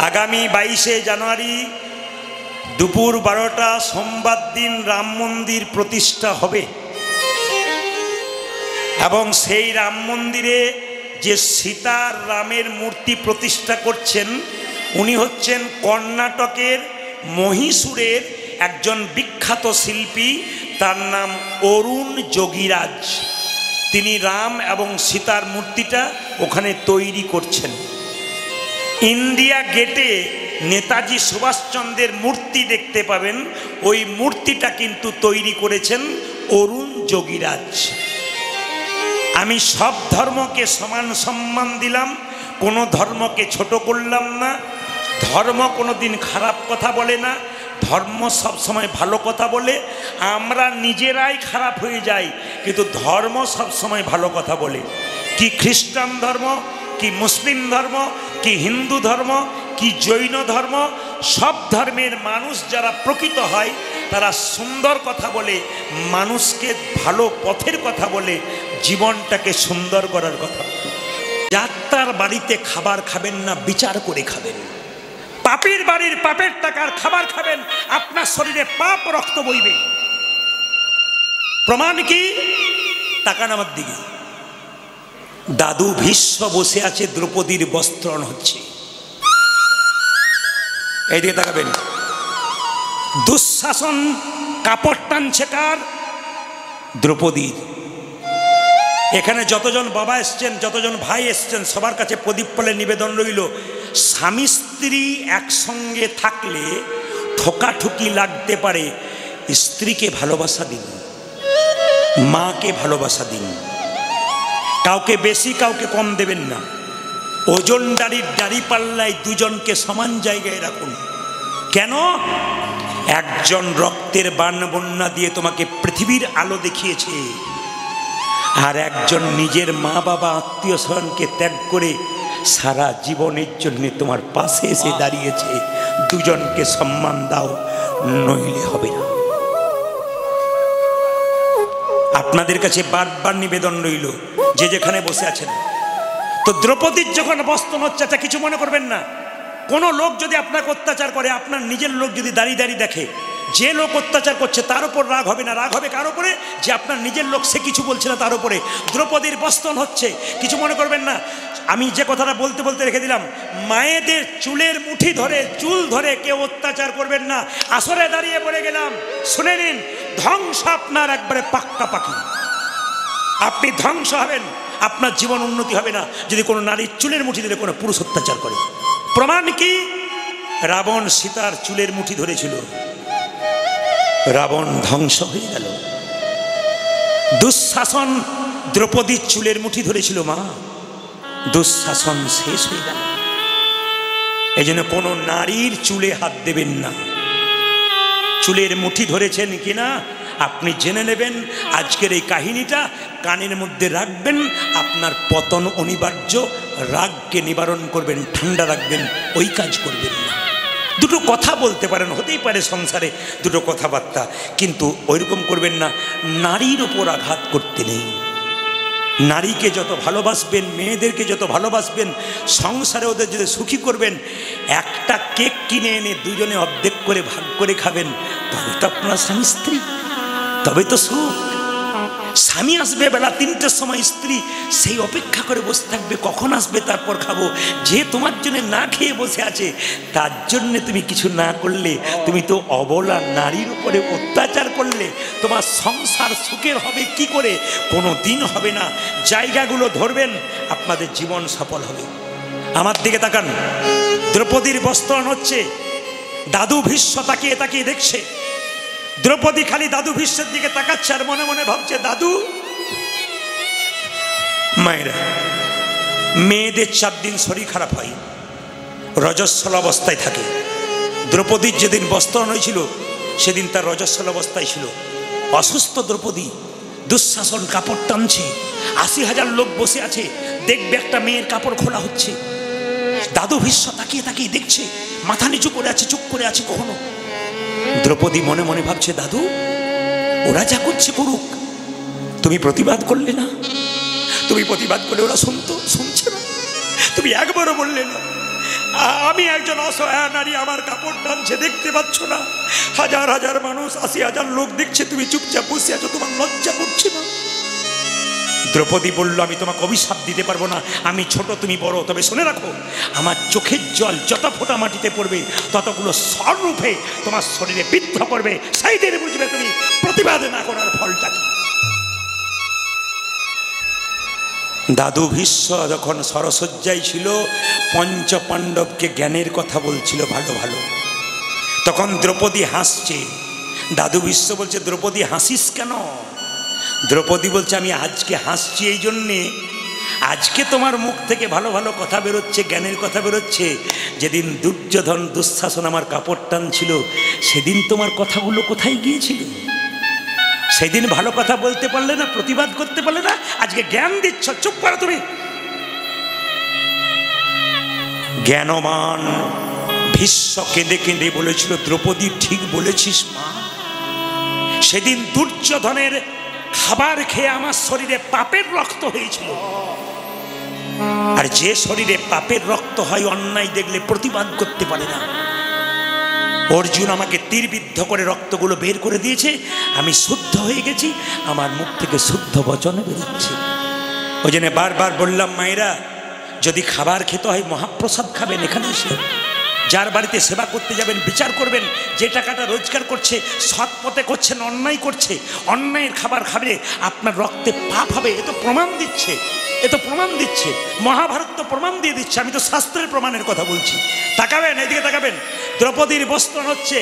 আগামী 22শে জানুয়ারি দুপুর 12টা সোমবার দিন রাম মন্দির প্রতিষ্ঠা হবে এবং সেই রাম মন্দিরে যে সীতার রামের মূর্তি প্রতিষ্ঠা করছেন উনি হচ্ছেন কর্ণাটকের মহীশূরের একজন বিখ্যাত শিল্পী, তার নাম অরুণ যোগীরাজ। তিনি রাম এবং সীতার মূর্তিটা ওখানে তৈরি করছেন। ইন্ডিয়া গেটে নেতাজি সুভাষচন্দ্রের মূর্তি দেখতে পাবেন, ওই মূর্তিটা কিন্তু তৈরি করেছেন অরুণ যোগীরাজ। আমি সব ধর্মকে সমান সম্মান দিলাম, কোনো ধর্মকে ছোট করলাম না। ধর্ম কোনো দিন খারাপ কথা বলে না, ধর্ম সব সময় ভালো কথা বলে। আমরা নিজেরাই খারাপ হয়ে যাই, কিন্তু ধর্ম সব সময় ভালো কথা বলে। কি খ্রিস্টান ধর্ম, কি মুসলিম ধর্ম, কি হিন্দু ধর্ম, কি জৈন ধর্ম, সব ধর্মের মানুষ যারা প্রকৃত হয় তারা সুন্দর কথা বলে, মানুষকে ভালো পথের কথা বলে, জীবনটাকে সুন্দর করার কথা। যাত্রার বাড়িতে খাবার খাবেন না, বিচার করে খাবেন। পাপীর বাড়ির পাপের টাকার খাবার খাবেন, আপনার শরীরে পাপ রক্ত বইবে। প্রমাণ কি? তাকান আমার দিকে। দাদু ভীষ্ম বসে আছে, দ্রৌপদীর বস্ত্রণ হচ্ছে। এইদিকে তাকাবেন। দুঃশাসন কাপড় টানছে কার? দ্রৌপদীর। এখানে যতজন বাবা এসছেন, যতজন ভাই এসছেন, সবার কাছে প্রদীপ ফলের নিবেদন রইল, স্বামী স্ত্রী একসঙ্গে থাকলে ঠোকাঠুকি লাগতে পারে, স্ত্রীকে ভালোবাসা দিন, মাকে ভালোবাসা দিন। কাউকে বেশি কাউকে কম দেবেন না। ওজন দাড়ি পাল্লায় দুজনকে সমান জায়গায় রাখুন। কেন? একজন রক্তের বান বন্যা দিয়ে তোমাকে পৃথিবীর আলো দেখিয়েছে, আর একজন নিজের মা বাবা আত্মীয় স্বজনকে ত্যাগ করে সারা জীবনের জন্য তোমার পাশে এসে দাঁড়িয়েছে। দুজনকে সম্মান দাও, নইলে হবে না। আপনাদের কাছে বারবার নিবেদন রইল, যে যেখানে বসে আছেন। তো দ্রৌপদীর যখন বস্ত্র হচ্ছে, এটা কিছু মনে করবেন না। কোনো লোক যদি আপনাকে অত্যাচার করে, আপনার নিজের লোক যদি দাঁড়িয়ে দাঁড়িয়ে দেখে, যে লোক অত্যাচার করছে তার উপর রাগ হবে না, রাগ হবে কার উপরে? যে আপনার নিজের লোক, সে কিছু বলছে না তার উপরে। দ্রৌপদীর বস্ত্রণ হচ্ছে, কিছু মনে করবেন না। আমি যে কথাটা বলতে বলতে রেখে দিলাম, মায়েদের চুলের মুঠি ধরে, চুল ধরে কেউ অত্যাচার করবেন না। আসরে দাঁড়িয়ে পড়ে গেলাম, শুনে নিন, ধ্বংস আপনার একবারে পাক্কা পাকি। আপনি ধ্বংস হবেন, আপনার জীবন উন্নতি হবে না যদি কোনো নারীর চুলের মুঠি ধরে কোনো পুরুষ অত্যাচার করে। প্রমাণ কি? রাবণ সীতার চুলের মুঠি ধরেছিল, রাবণ ধ্বংস হয়ে গেল। দুঃশাসন দ্রৌপদীর চুলের মুঠি ধরেছিল, মা, দুঃশাসন শেষ হয়ে গেল। এই জন্য কোনো নারীর চুলে হাত দেবেন না। চুলের মুঠি ধরেছেন কিনা আপনি জেনে নেবেন। আজকের এই কাহিনীটা কানের মধ্যে রাখবেন, আপনার পতন অনিবার্য। রাগকে নিবারণ করবেন, ঠান্ডা রাখবেন, ওই কাজ করবেন না। দুটো কথা বলতে পারেন, হতেই পারে সংসারে দুটো কথাবার্তা, কিন্তু ওইরকম করবেন না। নারীর ওপর আঘাত করতে নেই। নারীকে যত ভালোবাসবেন, মেয়েদেরকে যত ভালোবাসবেন, সংসারে ওদের যদি সুখী করবেন, একটা কেক কিনে এনে দুজনে অর্ধেক করে ভাগ করে খাবেন, তবে তো আপনার স্বামী স্ত্রী, তবে তো সুখ। স্বামী আসবে বেলা 3টের সময়, স্ত্রী সেই অপেক্ষা করে বসে থাকবে কখন আসবে তারপর খাবো। যে তোমার জন্য না খেয়ে বসে আছে, তার জন্য তুমি কিছু না করলে তুমি তো অবলা নারীর উপরে অত্যাচার করলে। তোমার সংসার সুখের হবে কি করে? কোনো দিন হবে না। জায়গাগুলো ধরবেন, আপনাদের জীবন সফল হবে। আমার দিকে তাকান। দ্রৌপদীর বস্ত্রণ হচ্ছে, দাদু ভীষ্ম তাকিয়ে তাকিয়ে দেখছে। দ্রৌপদী খালি দাদু ভীষ্মের দিকে তাকাচ্ছে আর মনে মনে ভাবছে, দাদু। মায়েরা, মেয়েদের 4 দিন শরীর খারাপ হয়, রজস্বল অবস্থায় থাকে। দ্রৌপদীর যেদিন বস্ত্রণ হয়েছিল সেদিন তার রজস্বল অবস্থায় ছিল। অসুস্থ দ্রৌপদী, দুঃশাসন কাপড় টানছে, 80,000 লোক বসে আছে, দেখবে একটা মেয়ের কাপড় খোলা হচ্ছে। দাদু ভীষ্ম তাকিয়ে তাকিয়ে দেখছে, মাথা নিচু করে আছে, চুপ করে আছে। কখনো দ্রৌপদী মনে মনে ভাবছে, দাদু, ওরা যা করছে করুক, তুমি প্রতিবাদ করলে না। তুমি প্রতিবাদ করলে ওরা শুনছে না। তুমি একবারও বললে না, আমি একজন অসহায় নারী, আমার কাপড় টানছে, দেখতে পাচ্ছ না? হাজার হাজার মানুষ, 80,000 লোক দেখছে, তুমি চুপচাপ বসে আছো, তোমার লজ্জা করছে না? দ্রৌপদী বলল, আমি তোমাকে অভিশাপ দিতে পারবো না, আমি ছোট তুমি বড়, তবে শুনে রাখো, আমার চোখের জল যত ফোঁটা মাটিতে পড়বে ততগুলো স্বরূপে তোমার শরীরে বিদ্ধ করবে, সেই দিনে বুঝবে তুমি প্রতিবাদ না করার ফলটা কি। দাদু ভীষ্ম যখন সরসজ্জায় ছিল, পঞ্চ পাণ্ডবকে জ্ঞানের কথা বলছিল ভালো ভালো, তখন দ্রৌপদী হাসছে। দাদু ভীষ্ম বলছে, দ্রৌপদী হাসিস কেন? দ্রৌপদী বলছে, আমি আজকে হাসছি এই জন্যে, আজকে তোমার মুখ থেকে ভালো ভালো কথা বেরোচ্ছে, জ্ঞানের কথা বেরোচ্ছে। যেদিন দুর্যোধন দুঃশাসন আমার কাপড় টানছিল, সেদিন তোমার কথাগুলো কোথায় গিয়েছিল? সেদিন ভালো কথা বলতে পারলে না, প্রতিবাদ করতে পারলে না, আজকে জ্ঞান দিচ্ছ, চুপ করো তুমি। জ্ঞানবান ভীষ্ম কেঁদে কেঁদে বলেছিল, দ্রৌপদী ঠিক বলেছিস মা, সেদিন দুর্যোধনের খাবার খেয়ে আমার শরীরে পাপের রক্ত হয়েছিল, আর যে শরীরে পাপের রক্ত হয় অন্যায় দেখলে প্রতিবাদ করতে পারে না। অর্জুন আমাকে তীরবিদ্ধ করে রক্তগুলো বের করে দিয়েছে, আমি শুদ্ধ হয়ে গেছি, আমার মুখ থেকে শুদ্ধ বচন বেরোচ্ছে। ওই জন্য বারবার বললাম, মায়েরা যদি খাবার খেতে হয় মহাপ্রসাদ খাবেন, এখানে এসে যার বাড়িতে সেবা করতে যাবেন বিচার করবেন, যে টাকাটা রোজগার করছে সৎ পথে করছেন, অন্যায় করছে, অন্যায়ের খাবার খাবে আপনার রক্তে পাপ হবে, এ তো প্রমাণ দিচ্ছে, এ তো প্রমাণ দিচ্ছে, মহাভারত তো প্রমাণ দিয়ে দিচ্ছে, আমি তো শাস্ত্রের প্রমাণের কথা বলছি। তাকাবেন, এইদিকে তাকাবেন, দ্রৌপদীর বস্ত্র হচ্ছে,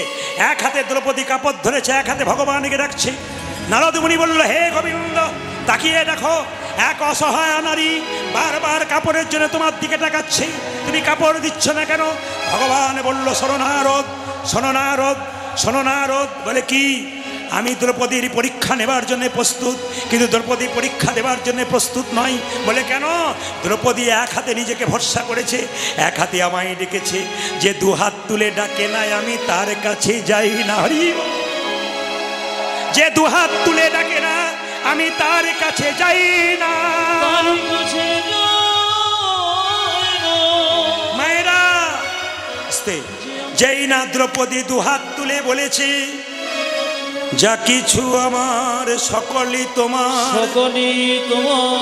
এক হাতে দ্রৌপদী কাপড় ধরেছে, এক হাতে ভগবানকে ডাকছে। নারদ মুনি বলল, হে গোবিন্দ, তাকিয়ে দেখো, এক অসহায় নারী বারবার কাপড়ের জন্য তোমার দিকে তাকাচ্ছে, তুমি কাপড় দিচ্ছ না কেন? ভগবান বলল, শোনো নারদ, শোনো নারদ, শোনো নারদ, বলে কি? আমি দ্রৌপদীর পরীক্ষা নেবার জন্য প্রস্তুত, কিন্তু দ্রৌপদী পরীক্ষা দেবার জন্য প্রস্তুত নয়। বলে কেন? দ্রৌপদী এক হাতে নিজেকে ভরসা করেছে, এক হাতে আমায় ডেকেছে, যে দু হাত তুলে ডাকে নাই আমি তার কাছে যাই না। যে দু হাত তুলে ডাকে না আমি তার কাছে যাই না। মায়েরা যেই না দ্রৌপদী দু হাত তুলে বলেছে, যা কিছু আমার সকলই তোমার, সকলই তোমার,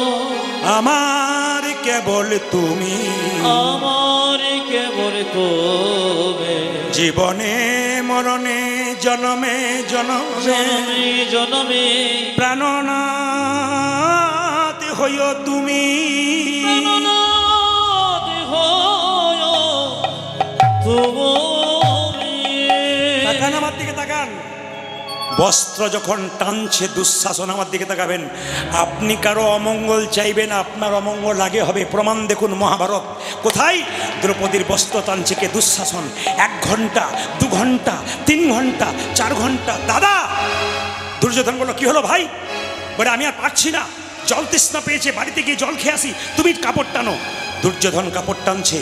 আমার কেবল তুমি, আমার কেবল তুমি, জীবনে মরণে জনমে জনমে জনমে প্রাণনাথ হইও তুমি, প্রাণনাথ হইও তুমি। তাকান আমার দিকে, তাকান। বস্ত্র যখন টানছে দুঃশাসন, আমার দিকে তাকাবেন। আপনি কারো অমঙ্গল চাইবেন, আপনার অমঙ্গল আগে হবে। প্রমাণ দেখুন মহাভারত। কোথায়? দ্রৌপদীর বস্ত্র টানছে কে? দুঃশাসন। 1 ঘন্টা, 2 ঘন্টা, 3 ঘন্টা, 4 ঘন্টা। দাদা, দুর্যোধন বলল, কি হলো ভাই? বলে, আমি আর পারছি না, জল তৃষ্ণা পেয়েছে, বাড়িতে গিয়ে জল খেয়ে আসি, তুমি কাপড় টানো। দুর্যোধন কাপড় টানছে,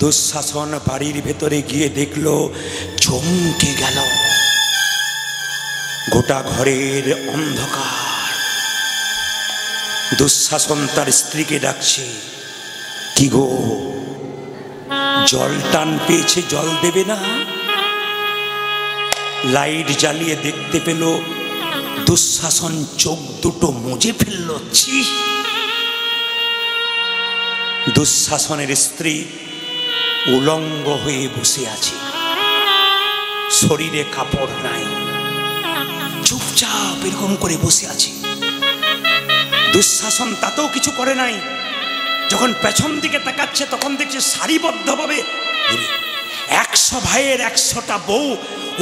দুঃশাসন বাড়ির ভেতরে গিয়ে দেখলো, চমকে গেল। গোটা ঘরের অন্ধকার। দুঃশাসন তার স্ত্রীকে ডাকছে, কি গো, জল টান পেয়েছে, জল দেবে না? লাইট জ্বালিয়ে দেখতে পেল দুঃশাসন চোখ দুটো মুজে ফেলল। দুঃশাসনের স্ত্রী উলঙ্গ হয়ে বসে আছে, শরীরে কাপড় নাই, চুপচাপ এরকম করে বসে আছে। দুঃশাসন তাতেও কিছু করে নাই। যখন পেছন দিকে তাকাচ্ছে তখন দেখছে সারিবদ্ধভাবে 100 ভাইয়ের 100টা বউ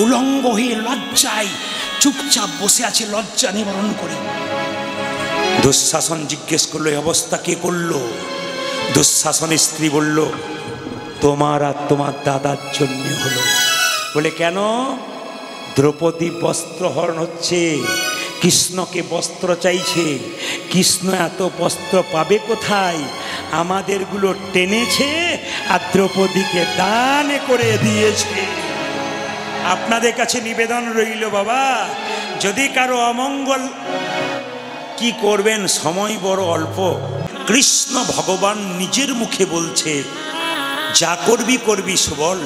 উলঙ্গ হয়ে লজ্জায় চুপচাপ বসে আছে, লজ্জা নিবারণ করে। দুঃশাসন জিজ্ঞেস করলো, এই অবস্থা কে করলো? দুঃশাসনের স্ত্রী বলল, তোমার আর তোমার দাদার জন্য হলো। বলে, কেন? দ্রৌপদী বস্ত্রহরণ হচ্ছে, কৃষ্ণকে বস্ত্র চাইছে, কৃষ্ণ এত বস্ত্র পাবে কোথায়? আমাদেরগুলো টেনেছে আর দ্রৌপদীকে দান করে দিয়েছে। আপনাদের কাছে নিবেদন রইল বাবা, যদি কারো অমঙ্গল, কি করবেন, সময় বড় অল্প। কৃষ্ণ ভগবান নিজের মুখে বলছে, যা করবি করবি সুবল,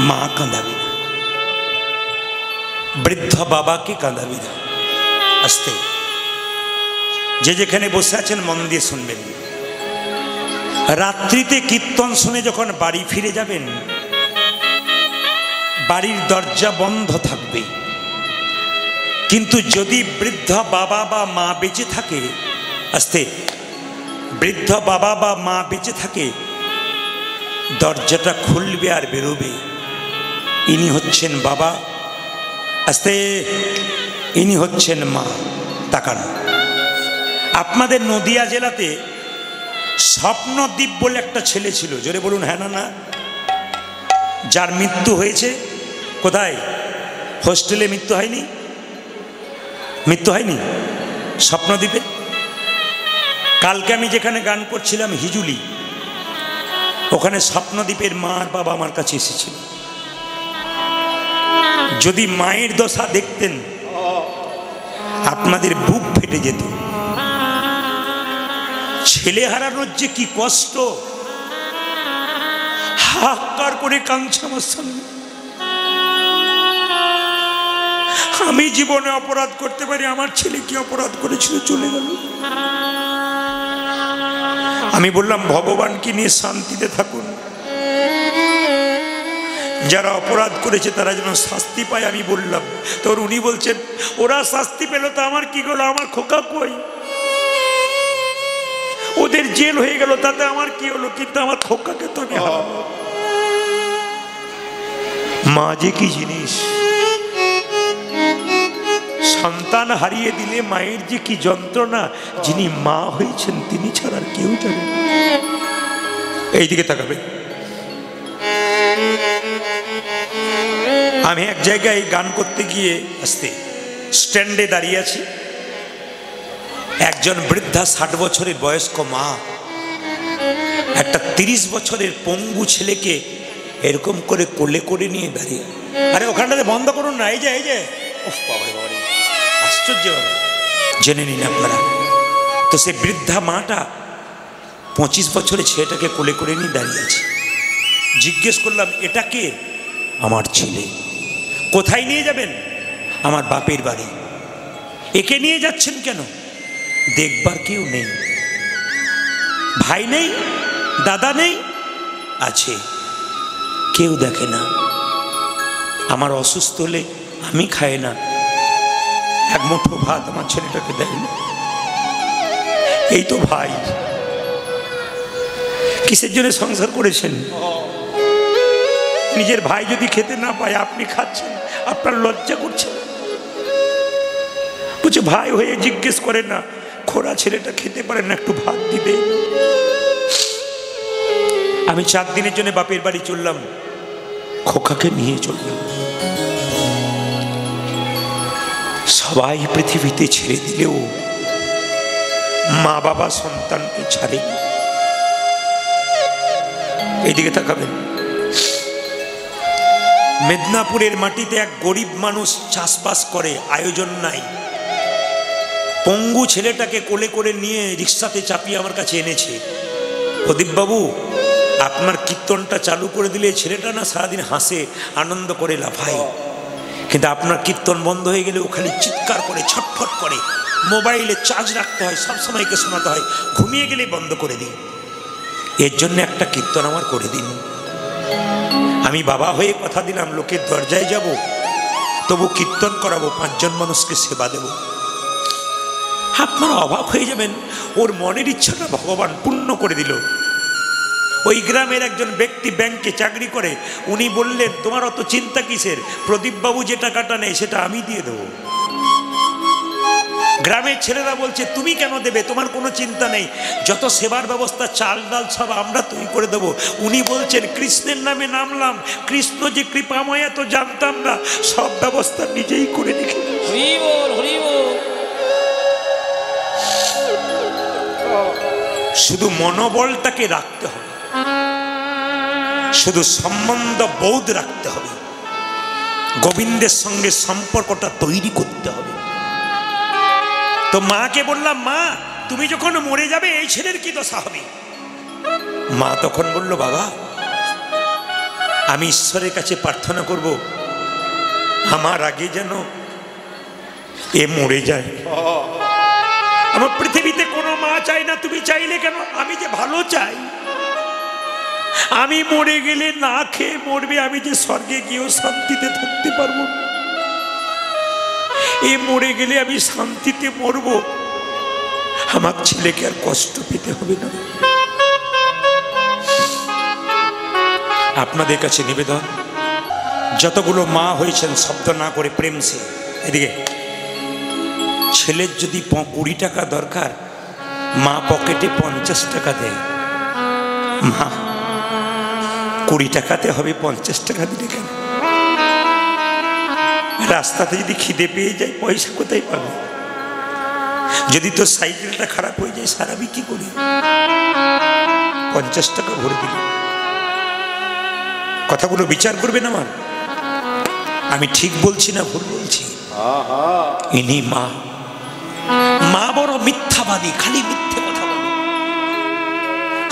মা কাঁদাবি না, বৃদ্ধ বাবাকে কাঁদাবি না। আস্তে, যে যেখানে বসে আছেন মন দিয়ে শুনবেন। রাত্রিতে কীর্তন শুনে যখন বাড়ি ফিরে যাবেন, বাড়ির দরজা বন্ধ থাকবে, কিন্তু যদি বৃদ্ধ বাবা বা মা বেঁচে থাকে, আস্তে, বৃদ্ধ বাবা বা মা বেঁচে থাকে, দরজাটা খুলবে আর বেরোবে। ইনি হচ্ছেন বাবা, আস্তে, ইনি হচ্ছেন মা। তাকান, আপনাদের নদিয়া জেলাতে স্বপ্নদ্বীপ বলে একটা ছেলে ছিল, জোরে বলুন হ্যাঁ না না, যার মৃত্যু হয়েছে। কোথায়? হোস্টেলে মৃত্যু হয়নি? মৃত্যু হয়নি স্বপ্নদ্বীপে? কালকে আমি যেখানে গান করছিলাম হিজুলি, ওখানে স্বপ্নদ্বীপের মা আর বাবা আমার কাছে এসেছিল। যদি মায়ের দশা দেখতেন আপনাদের বুক ফেটে যেত। ছেলে হারানোর যে কি কষ্ট, হাহাকার করে কাঁদছে আমার সঙ্গে। আমি জীবনে অপরাধ করতে পারি, আমার ছেলে কি অপরাধ করেছিল, চলে গেল। আমি বললাম ভগবানকে নিয়ে শান্তিতে থাকুন, যারা অপরাধ করেছে তারা যেন শাস্তি পায়। আমি বললাম, তোর উনি বলছেন ওরা শাস্তি পেল তো আমার কি গেল, আমার খোকা কই, ওদের জেল হয়ে গেল তাতে আমার কি হলো, কিন্তু আমার খোকাকে তো আমি হারাবো। মা যে কি জিনিস, সন্তান হারিয়ে দিলে মায়ের যে কি যন্ত্রণা, যিনি মা হয়েছেন তিনি ছাড়া আর কেউ জানে না। এইদিকে তাকাবে। আমি এক জায়গায় গান করতে গিয়ে আসতে স্ট্যান্ডে দাঁড়িয়ে আছি, একজন বৃদ্ধা 60 বছরের বয়স্ক মা একটা 30 বছরের পঙ্গু ছেলেকে এরকম করে কোলে করে নিয়ে দাঁড়িয়ে। আরে ওখানটাতে বন্ধ করুন না, এই যে এই যে, আশ্চর্য বাবা, জেনে নিন আপনারা। তো সে বৃদ্ধা মাটা 25 বছরের ছেলেটাকে কোলে করে নিয়ে দাঁড়িয়ে আছে। জিজ্ঞেস করলাম, এটা কে? আমার ছেলে। কোথায় নিয়ে যাবেন? আমার বাপের বাড়ি। একে নিয়ে যাচ্ছেন কেন? দেখবার কেউ নেই, ভাই নেই, দাদা নেই, আছে কেউ দেখে না। আমার অসুস্থ হলে আমি খাই না, এক মুঠো ভাত আমার ছেলেটাকে দেয় না। এই তো ভাই। কিসের জন্য সংসার করেছেন? নিজের ভাই যদি খেতে না পায় আপনি খাচ্ছেন, আপনার লজ্জা করছে? বলছে ভাই হয়ে জিজ্ঞেস করে না, খোড়া ছেলেটা খেতে পারে না, একটু ভাত দিবে। আমি 4 দিনের জন্য বাপের বাড়ি চললাম, খোকাকে নিয়ে চললাম। সবাই পৃথিবীতে ছেড়ে দিলেও মা বাবা সন্তানকে ছাড়ে। এইদিকে তাকাবেন। মেদিনীপুরের মাটিতে এক গরিব মানুষ চাষবাস করে, আয়োজন নাই। পঙ্গু ছেলেটাকে কোলে করে নিয়ে রিক্সাতে চাপিয়ে আমার কাছে এনেছে। প্রদীপবাবু, আপনার কীর্তনটা চালু করে দিলে ছেলেটা না সারাদিন হাসে, আনন্দ করে, লাফায়, কিন্তু আপনার কীর্তন বন্ধ হয়ে গেলে ও খালি চিৎকার করে, ছটফট করে, মোবাইলে চার্জ রাখতে হয়, সবসময়কে শোনাতে হয়, ঘুমিয়ে গেলে বন্ধ করে দিই। এর জন্য একটা কীর্তন আমার করে দিন। আমি বাবা হয়ে কথা দিলাম, লোকের দরজায় যাব, তবু কীর্তন করাবো, 5 জন মানুষকে সেবা দেব। আপনারা অবাক হয়ে যাবেন, ওর মনের ইচ্ছাটা ভগবান পূর্ণ করে দিল। ওই গ্রামের একজন ব্যক্তি ব্যাংকে চাকরি করে, উনি বললেন তোমার অত চিন্তা কিসের, প্রদীপবাবু যে টাকাটা নেই সেটা আমি দিয়ে দেবো। গ্রামের ছেলেরা বলছে তুমি কেন দেবে, তোমার কোনো চিন্তা নেই, যত সেবার ব্যবস্থা চাল ডাল সব আমরা তৈরি করে দেবো। উনি বলছেন কৃষ্ণের নামে নামলাম, কৃষ্ণ যে কৃপাময় এত জানতাম না, সব ব্যবস্থা নিজেই করে রেখে। শুধু মনোবলটাকে রাখতে হবে, শুধু সম্বন্ধ বোধ রাখতে হবে, গোবিন্দের সঙ্গে সম্পর্কটা তৈরি করতে হবে। তো মাকে বললাম, মা তুমি যখন মরে যাবে এই ছেলের কি দশা হবে? মা তখন বলল, বাবা আমি ঈশ্বরের কাছে প্রার্থনা করব আমার আগে যেন এ মরে যায়। আমার পৃথিবীতে কোনো মা চাই না, তুমি চাইলে কেন? আমি যে ভালো চাই, আমি মরে গেলে না খেয়ে মরবে, আমি যে স্বর্গে গিয়েও শান্তিতে থাকতে পারবো। এ মরে গেলে আমি শান্তিতে মরবো, আমার ছেলেকে আর কষ্ট পেতে হবে না। আপনাদের কাছে নিবেদন, যতগুলো মা হয়েছেন শব্দ না করে প্রেম সে এদিকে। ছেলের যদি 20 টাকা দরকার, মা পকেটে 50 টাকা দেয়। মা 20 টাকাতে হবে, 50 টাকা দিলে কেন? রাস্তাতে যদি খিদে পেয়ে যায় পয়সা কোথায় পাবে? যদি তোর সাইকেলটা খারাপ হয়ে যায় সারাবি কি করি? 50 টাকা ভরে দিল। কথাগুলো বিচার করবেন আমার, আমি ঠিক বলছি না ভুল বলছি? ইনি মা। মা বড় মিথ্যাবাদী, খালি মিথ্যে কথা বলে,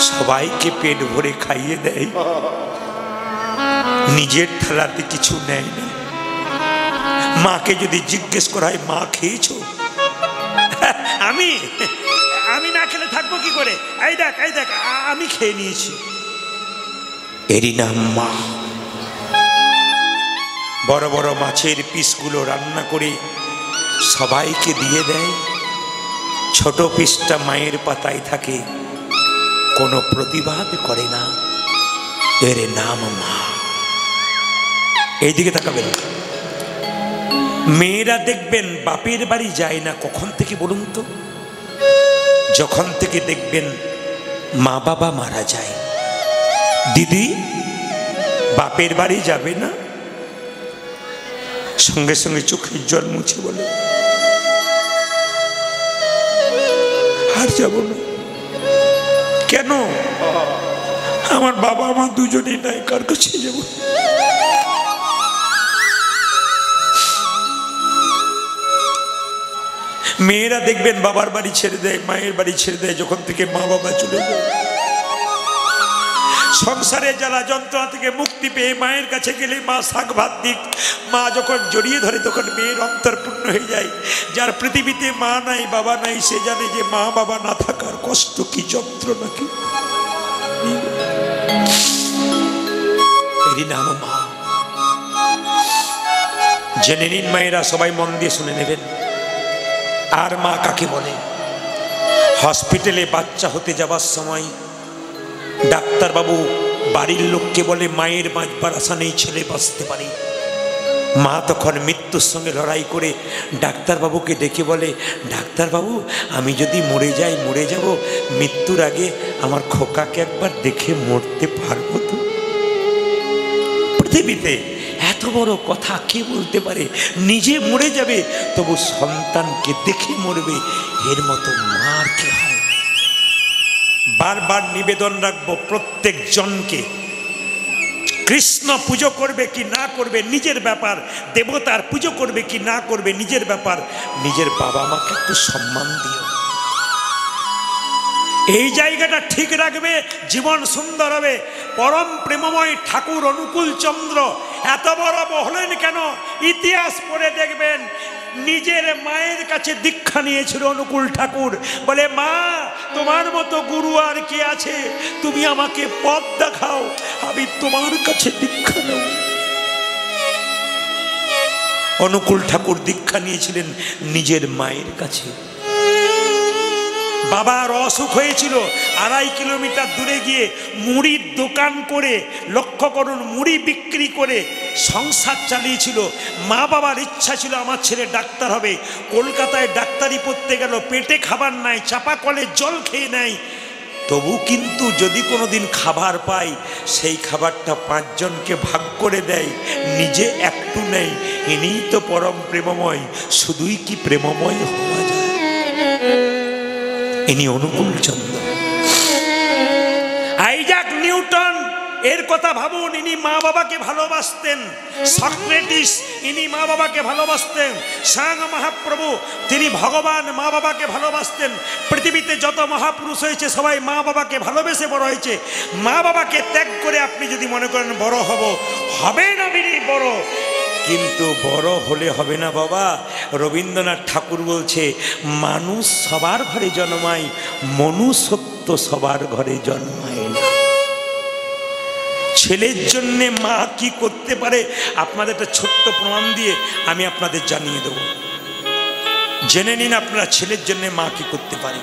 সবাইকে পেট ভরে খাইয়ে দেয়, নিজের থালাতে কিছু নেয় না। মাকে যদি জিজ্ঞেস করা হয় মা খেয়েছো, আমি আমি না খেলে থাকবো কি করে? এই দেখ এই দেখ আমি খেয়ে নিয়েছি। এরই নাম মা। বড় বড় মাছের পিসগুলো রান্না করে সবাইকে দিয়ে দেয়, ছোট পিসটা মায়ের পাতায় থাকে, কোনো প্রতিবাদ করে না। এর নাম মা। এইদিকে তাকাবেন, মেয়েরা দেখবেন বাপের বাড়ি যায় না কখন থেকে বলুন তো? যখন থেকে দেখবেন মা বাবা মারা যায়। দিদি বাপের বাড়ি যাবে না? সঙ্গে সঙ্গে চোখের জল মুছে বলে আর যাব না। কেন? আমার বাবা মা দুজনেই নাই, কার কাছে যাব? মেয়েরা দেখবেন বাবার বাড়ি ছেড়ে দেয়, মায়ের বাড়ি ছেড়ে দেয় যখন থেকে মা বাবা চলে যায়। সংসারে জ্বালা যন্ত্রণা থেকে মুক্তি পেয়ে মায়ের কাছে গেলে মা শাক ভাত দিক, মা যখন জড়িয়ে ধরে তখন মেয়ের অন্তর পূর্ণ হয়ে যায়। যার পৃথিবীতে মা নাই বাবা নাই সে জানে যে মা বাবা না থাকার কষ্ট কি, যন্ত্রণা কি। এরই নাম মা। জেনে নিন মায়েরা, সবাই মন দিয়ে শুনে নেবেন। আর মা কাকে বলে? হসপিটালে বাচ্চা হতে যাবার সময় ডাক্তারবাবু বাড়ির লোককে বলে মায়ের বাঁচবার আশা নেই, ছেলে বাঁচতে পারে। মা তখন মৃত্যুর সঙ্গে লড়াই করে ডাক্তারবাবুকে ডেকে বলে, ডাক্তারবাবু আমি যদি মরে যাই, মরে যাব, মৃত্যুর আগে আমার খোকাকে একবার দেখে মরতে পারবো তো? পৃথিবীতে এত বড় কথা কে বলতে পারে? নিজে মরে যাবে তবু সন্তানকে দেখে মরবে, এর মতো মার কে হয়? বারবার নিবেদন রাখবো প্রত্যেক জনকে, কৃষ্ণ পুজো করবে কি না করবে নিজের ব্যাপার, দেবতার পুজো করবে কি না করবে নিজের ব্যাপার। নিজের বাবা মাকে একটু সম্মান দিও। এই জায়গাটা ঠিক রাখবে, জীবন সুন্দর হবে। পরম প্রেমময় ঠাকুর অনুকূল চন্দ্র এত বড় হলেন কেন? ইতিহাস পড়ে দেখবেন, নিজের মায়ের কাছে দীক্ষা নিয়েছিল অনুকূল ঠাকুর। বলে মা তোমার মতো গুরু আর কে আছে? তুমি আমাকে পথ দেখাও, আমি তোমার কাছে দীক্ষা নেব। অনুকূল ঠাকুর দীক্ষা নিয়েছিলেন নিজের মায়ের কাছে। বাবার অসুখ হয়েছিল, 2.5 কিলোমিটার দূরে গিয়ে মুড়ির দোকান করে, লক্ষ্য করুন, মুড়ি বিক্রি করে সংসার চালিয়েছিল। মা বাবার ইচ্ছা ছিল আমার ছেলে ডাক্তার হবে। কলকাতায় ডাক্তারি পড়তে গেল, পেটে খাবার নাই, চাপা কলের জল খেয়ে নেয়। তবু কিন্তু যদি কোনোদিন খাবার পায় সেই খাবারটা 5 জনকে ভাগ করে দেয়, নিজে একটু নেই। ইনিই তো পরম প্রেমময়, শুধুই কি প্রেমময় হওয়া যায়? ইনি অনুকূল চন্দ্র। আইজাক নিউটন এর কথা ভাবুন। ইনি মা বাবাকে ভালোবাসতেন। সক্রেটিস ইনি মা বাবাকে ভালোবাসতেন। স্বয়ং মহাপ্রভু তিনি ভগবান মা বাবাকে ভালোবাসতেন। পৃথিবীতে যত মহাপুরুষ হয়েছে সবাই মা বাবাকে ভালোবেসে বড় হয়েছে। মা বাবাকে ত্যাগ করে আপনি যদি মনে করেন বড় হব, হবে না বিনি বড়, কিন্তু বড় হলে হবে না বাবা। রবীন্দ্রনাথ ঠাকুর বলছে, মানুষ সবার ঘরে জন্মায়, মনুষ্যত্ব সবার ঘরে জন্মায় না। ছেলের জন্য মা কি করতে পারে আপনাদের একটা ছোট্ট প্রমাণ দিয়ে আমি আপনাদের জানিয়ে দেব। জেনে নিন আপনারা ছেলের জন্য মা কি করতে পারে।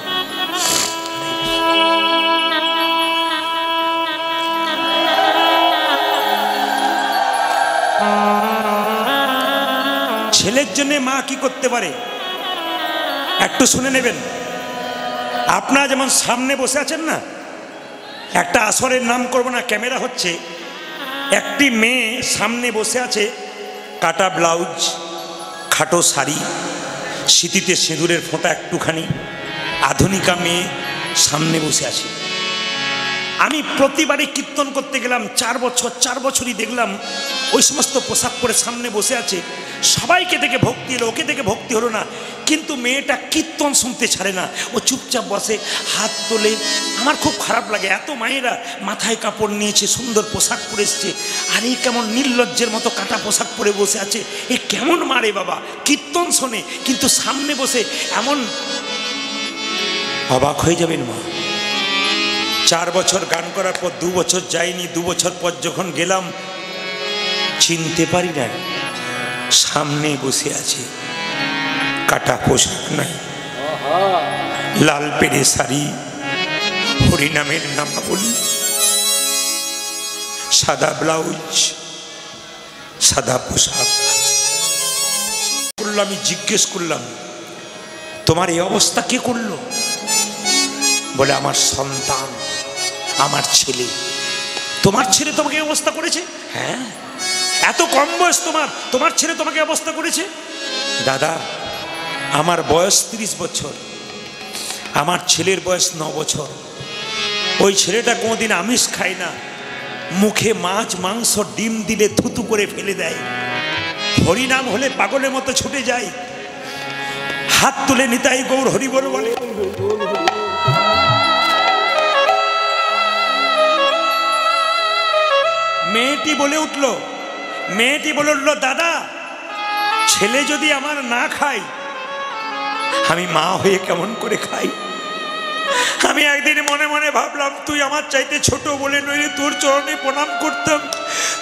ছেলের জন্য মা কি করতে পারে একটু শুনে নেবেন। আপনারা যেমন সামনে বসে আছেন না, একটা আসরের নাম করব না, ক্যামেরা হচ্ছে, একটি মেয়ে সামনে বসে আছে, কাটা ব্লাউজ, খাটো শাড়ি, সিঁথিতে সিঁদুরের ফোঁটা একটুখানি, আধুনিকা মেয়ে সামনে বসে আছে। আমি প্রতিবারই কীর্তন করতে গেলাম, 4 বছরই দেখলাম ওই সমস্ত পোশাক পরে সামনে বসে আছে। সবাইকে দেখে ভক্তি এলো, ওকে দেখে ভক্তি হলো না, কিন্তু মেয়েটা কীর্তন শুনতে ছাড়ে না, ও চুপচাপ বসে, হাত তোলে। আমার খুব খারাপ লাগে, এত মায়েরা মাথায় কাপড় নিয়েছে, সুন্দর পোশাক পরে এসছে, আর এই কেমন নির্লজ্জের মতো কাটা পোশাক পরে বসে আছে। এ কেমন মারে বাবা, কীর্তন শোনে কিন্তু সামনে বসে এমন। অবাক হয়ে যাবেন মা। 4 বছর গান করার পর 2 বছর যাইনি, 2 বছর পর যখন গেলাম চিনতে পারি না, সামনে বসে আছে, কাটা পোশাক নাই, লাল পেড়ে শাড়ি, হরিনামের নামাবলী, সাদা ব্লাউজ, সাদা পোশাক। আমি জিজ্ঞেস করলাম, তোমার এই অবস্থা কে করলো? বলে, আমার সন্তান, আমার ছেলে। তোমার ছেলে তোমাকে এই অবস্থা করেছে? হ্যাঁ। এত কম বয়স তোমার ছেলে তোমাকে অবস্থা করেছে? দাদা, আমার বয়স 30 বছর, আমার ছেলের বয়স 9 বছর। ওই ছেলেটা কোনোদিন আমিষ খায় না, মুখে মাছ মাংস ডিম দিলে থুতু করে ফেলে দেয়, হরিনাম হলে পাগলের মতো ছুটে যায়, হাত তুলে নিতাই গৌর হরি বল বলে। মেয়েটি বলে উঠল, দাদা, ছেলে যদি আমার না খায়, আমি মা হয়ে কেমন করে খাই? আমি একদিন মনে মনে ভাবলাম, তুই আমার চাইতে ছোট বলে নইলে তোর চরণে প্রণাম করতাম,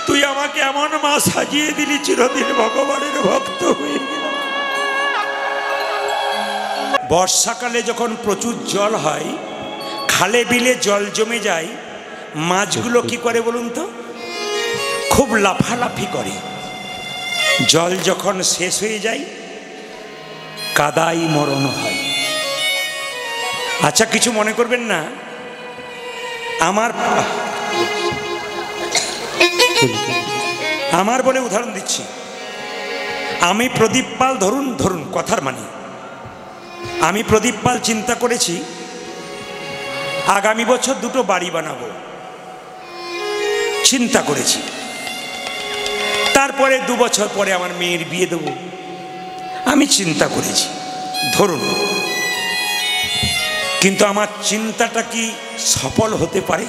তুই আমাকে এমন মা সাজিয়ে দিলি, চিরদিন ভগবানের ভক্ত হয়ে গেলাম। বর্ষাকালে যখন প্রচুর জল হয়, খালে বিলে জল জমে যায়, মাছগুলো কি করে বলুন তো? খুব লাফালাফি করে। জল যখন শেষ হয়ে যায়, কাদাই মরণ হয়। আচ্ছা, কিছু মনে করবেন না, আমার বলে উদাহরণ দিচ্ছি। আমি প্রদীপ পাল, ধরুন কথার মানে, আমি প্রদীপ পাল চিন্তা করেছি আগামী বছর 2টো বাড়ি বানাবো, চিন্তা করেছি। তারপরে 2 বছর পরে আমার মেয়ের বিয়ে দেব, আমি চিন্তা করেছি, ধরুন। কিন্তু আমার চিন্তাটা কি সফল হতে পারে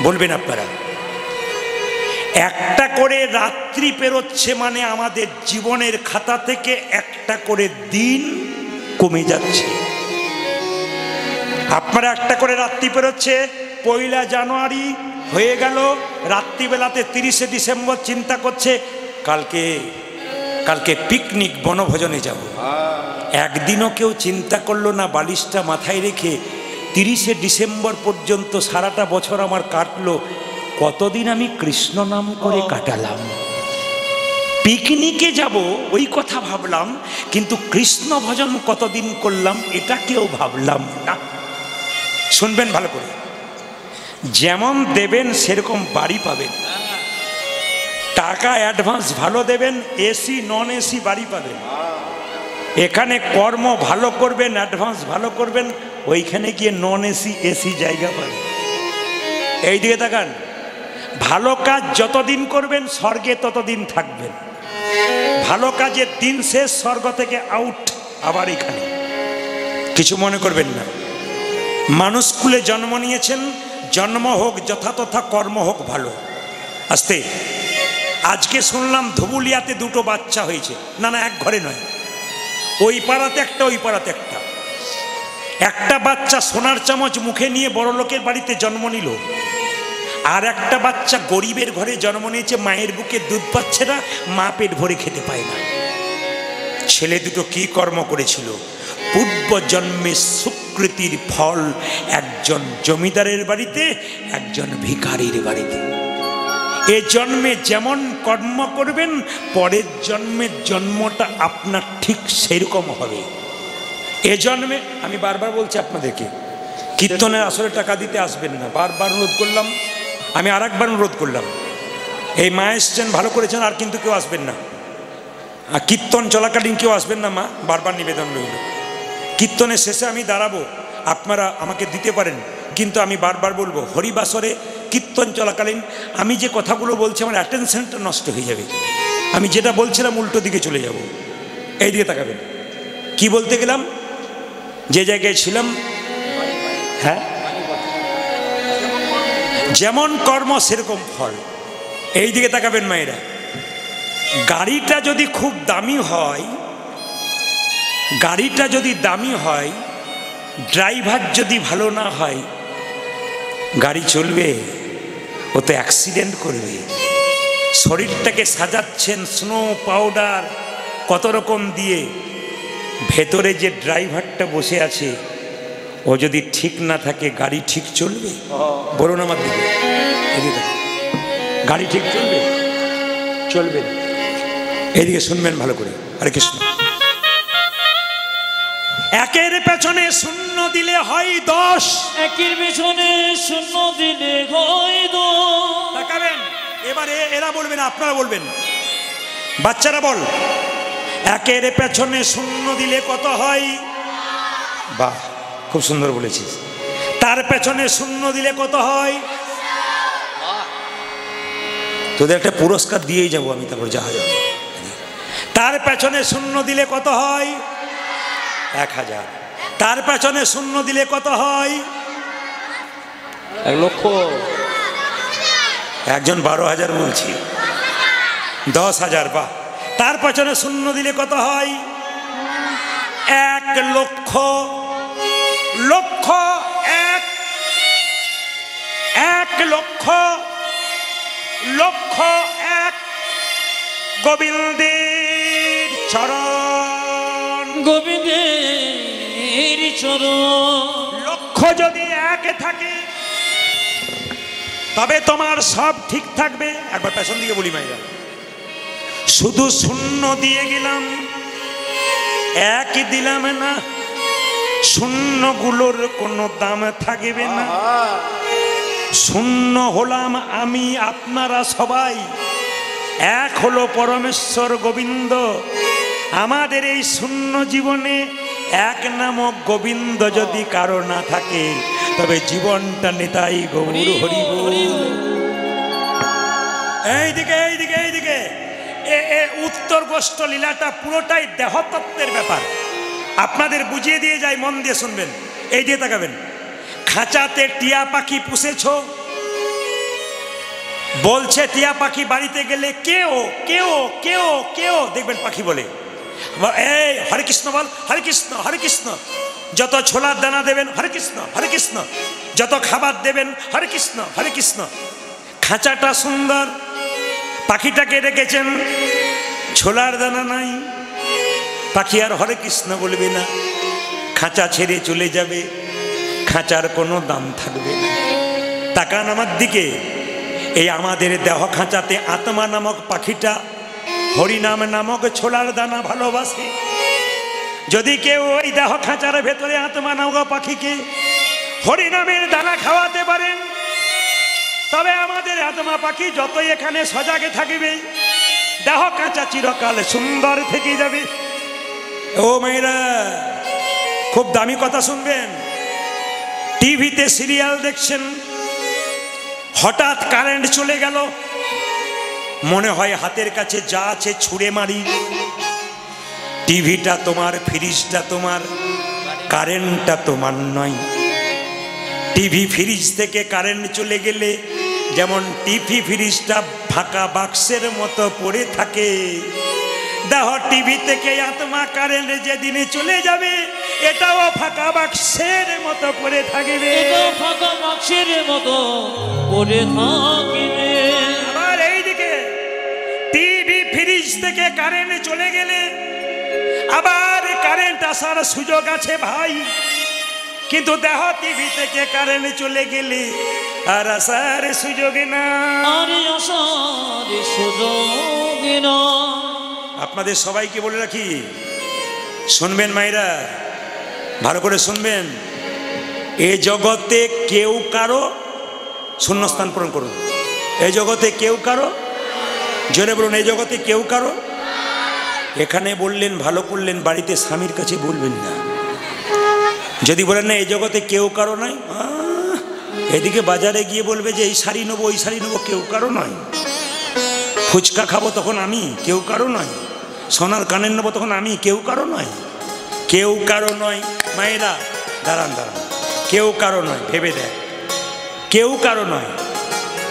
বলবেন আপনারা? একটা করে রাত্রি পেরোচ্ছে মানে আমাদের জীবনের খাতা থেকে একটা করে দিন কমে যাচ্ছে। আপনারা একটা করে রাত্রি পেরোচ্ছে, 1 জানুয়ারি হয়ে গেল, রাত্রিবেলাতে 30শে ডিসেম্বর চিন্তা করছে কালকে পিকনিক বনভোজনে যাব। একদিনও কেউ চিন্তা করলো না, বালিশটা মাথায় রেখে 30শে ডিসেম্বর পর্যন্ত সারাটা বছর আমার কাটলো, কতদিন আমি কৃষ্ণ নাম করে কাটালাম। পিকনিকে যাব ওই কথা ভাবলাম, কিন্তু কৃষ্ণ ভজন কতদিন করলাম এটা কেউ ভাবলাম না। শুনবেন ভালো করে, যেমন দেবেন সেরকম বাড়ি পাবেন, টাকা অ্যাডভান্স ভালো দেবেন, এসি নন এসি বাড়ি পাবেন। এখানে কর্ম ভালো করবেন, অ্যাডভান্স ভালো করবেন, ওইখানে গিয়ে নন এসি এসি জায়গা পাবেন। এই দিকে তাকান, ভালো কাজ যতদিন করবেন স্বর্গে ততদিন থাকবেন। ভালো কাজের দিন শেষ, স্বর্গ থেকে আউট, আবার এখানে। কিছু মনে করবেন না, মানুষ কুলে জন্ম নিয়েছেন, জন্ম হোক যথাতথা, কর্ম হোক ভালো। আস্তে, আজকে শুনলাম ধুবুলিয়াতে দুটো বাচ্চা হয়েছে। না না, এক ঘরে নয়, ওই পাড়াতে একটা, ওই পাড়াতে একটা। একটা বাচ্চা সোনার চামচ মুখে নিয়ে বড় লোকের বাড়িতে জন্ম নিল, আর একটা বাচ্চা গরিবের ঘরে জন্ম নিয়েছে, মায়ের বুকে দুধ পাচ্ছে না, মা পেট ভরে খেতে পায় না। ছেলে দুটো কি কর্ম করেছিল? পূর্ব জন্মের সুকৃতির ফল, একজন জমিদারের বাড়িতে, একজন ভিখারির বাড়িতে। এ জন্মে যেমন কর্ম করবেন, পরের জন্মের জন্মটা আপনার ঠিক সেরকম হবে। এ জন্মে, আমি বারবার বলছি আপনাদেরকে, কীর্তনের আসলে টাকা দিতে আসবেন না, বারবার অনুরোধ করলাম। আমি আর একবার অনুরোধ করলাম, এই মা এসছেন, ভালো করেছেন, আর কিন্তু কেউ আসবেন না। আর কীর্তন চলাকালীন কেউ আসবেন না মা, বারবার নিবেদন রইল। কীর্তনের শেষে আমি দাঁড়াবো, আপনারা আমাকে দিতে পারেন, কিন্তু আমি বারবার বলবো, হরিবাসরে কীর্তন চলাকালীন আমি যে কথাগুলো বলছি, আমার অ্যাটেনশনটা নষ্ট হয়ে যাবে। আমি যেটা বলছিলাম উল্টো দিকে চলে যাব। এই দিকে তাকাবেন। কি বলতে গেলাম? যে জায়গায় ছিলাম, হ্যাঁ, যেমন কর্ম সেরকম ফল। এই দিকে তাকাবেন মায়েরা। গাড়িটা যদি খুব দামি হয়, গাড়িটা যদি দামি হয়, ড্রাইভার যদি ভালো না হয়, গাড়ি চলবে? ও তো অ্যাক্সিডেন্ট করবে। শরীরটাকে সাজাচ্ছেন স্নো পাউডার কত রকম দিয়ে, ভেতরে যে ড্রাইভারটা বসে আছে, ও যদি ঠিক না থাকে, গাড়ি ঠিক চলবে? বলুন আমার দিকে। গাড়ি ঠিক চলবে? চলবে না। এইদিকে শুনবেন ভালো করে। হরে কৃষ্ণ। একের পেছনে শূন্য দিলে হয় 10, একের পেছনে শূন্য দিলে হয় 10। তাকাবেন এবারে, এরা বলবেন, আপনারা বলবেন, বাচ্চারা বল। একের পেছনে শূন্য দিলে কত হয়? বাহ, খুব সুন্দর বলেছিস। তার পেছনে শূন্য দিলে কত হয়? তোদের একটা পুরস্কার দিয়েই যাবো আমি, তারপর যা যাবে। তার পেছনে শূন্য দিলে কত হয়? 1000। তার পেছনে শূন্য দিলে কত হয়? 1 লক্ষ। একজন 12,000 বলছি। 10,000। বাহ। তার পেছনে শূন্য দিলে কত হয়? 1 লক্ষ। লক্ষ 1 লক্ষ, লক্ষ 1 গোবিন্দের চরণ, গোবিন্দের চরণ। লক্ষ যদি 1 থাকে, তবে তোমার সব ঠিক থাকবে। একবার পেছন দিকে বলি মাইরা, শুধু শূন্য দিয়ে গেলাম, 1 দিলাম না, শূন্যগুলোর কোনো দাম থাকবে না। শূন্য হলাম আমি, আপনারা সবাই। 1 হলো পরমেশ্বর গোবিন্দ। আমাদের এই শূন্য জীবনে 1 নামক গোবিন্দ যদি কারো না থাকে, তবে জীবনটা নেতাই গৌর হরি বল। এইদিকে এইদিকে এইদিকে, উত্তর গোষ্ঠ লীলাটা পুরোটাই দেহতত্ত্বের ব্যাপার। আপনাদের বুঝিয়ে দিয়ে যাই, মন দিয়ে শুনবেন। এই দিয়ে তাকাবেন। খাঁচাতে টিয়া পাখি পুষেছ, বলছে টিয়া পাখি বাড়িতে গেলে কেও কেও কেও কেও, দেখবেন পাখি বলে, এই হরে কৃষ্ণ বল, হরে কৃষ্ণ হরে কৃষ্ণ। যত ছোলার দানা দেবেন, হরে কৃষ্ণ হরে কৃষ্ণ। যত খাবার দেবেন, হরে কৃষ্ণ হরে কৃষ্ণ। খাঁচাটা সুন্দর, পাখিটাকে রেখেছেন, ছোলার দানা নাই, পাখি আর হরে কৃষ্ণ বলবে না, খাঁচা ছেড়ে চলে যাবে, খাঁচার কোনো দাম থাকবে না। তাকান আমার দিকে। এই আমাদের দেহ খাঁচাতে আত্মা নামক পাখিটা হরিনাম নামক ছোলার দানা ভালোবাসে। যদি কেউ ওই দেহ খাঁচার ভেতরে আত্মা নামক পাখিকে হরিনামের দানা খাওয়াতে পারেন, তবে আমাদের আত্মা পাখি যতই এখানে সজাগে থাকবে, দেহ খাঁচা চিরকাল সুন্দর থেকে যাবে। ও মেয়েরা, খুব দামি কথা শুনবেন। টিভিতে সিরিয়াল দেখছেন, হঠাৎ কারেন্ট চলে গেল, মনে হয় হাতের কাছে যা আছে ছুঁড়ে মারি। টিভিটা তোমার, ফ্রিজটা তোমার, কারেন্টটা তোমার নয়। টিভি ফ্রিজ থেকে কারেন্ট চলে গেলে যেমন টিভি ফ্রিজটা ফাঁকা বাক্সের মতো পড়ে থাকে, দেহ টিভি থেকে আত্মা কারেন্ট যেদিনে চলে যাবে এটাও ফাঁকা বাক্সের মতো পড়ে থাকবে। এটাও ফাঁকা বাক্সের মতো পড়ে থাকবে। আবার এইদিকে টিভি ফ্রিজ থেকে কারেন্ট চলে গেলে আবার কারেন্ট আসার সুযোগ আছে ভাই, কিন্তু দেহ টিভি থেকে কারেন্ট চলে গেলে আর আসার সুযোগ না। আরে আসার সুযোগ না। আপনাদের সবাইকে বলে রাখি, শুনবেন মায়েরা, ভালো করে শুনবেন, এ জগতে কেউ কারো, শূন্যস্থান পূরণ করুন, এই জগতে কেউ কারো, জোরে বলুন, এই জগতে কেউ কারো। এখানে বললেন ভালো করলেন, বাড়িতে স্বামীর কাছে বলবেন না। যদি বলেন না এই জগতে কেউ কারো নাই, এদিকে বাজারে গিয়ে বলবে যে এই শাড়ি নেবো ওই শাড়ি নেবো, কেউ কারো নয়। ফুচকা খাবো তখন আমি, কেউ কারো নয়। সোনার কানের নেবো তখন আমি, কেউ কারো নয়। কেউ কারো নয় মায়েরা, দাঁড়ান দাঁড়ান, কেউ কারো নয়, ভেবে দেখ, কেউ কারো নয়।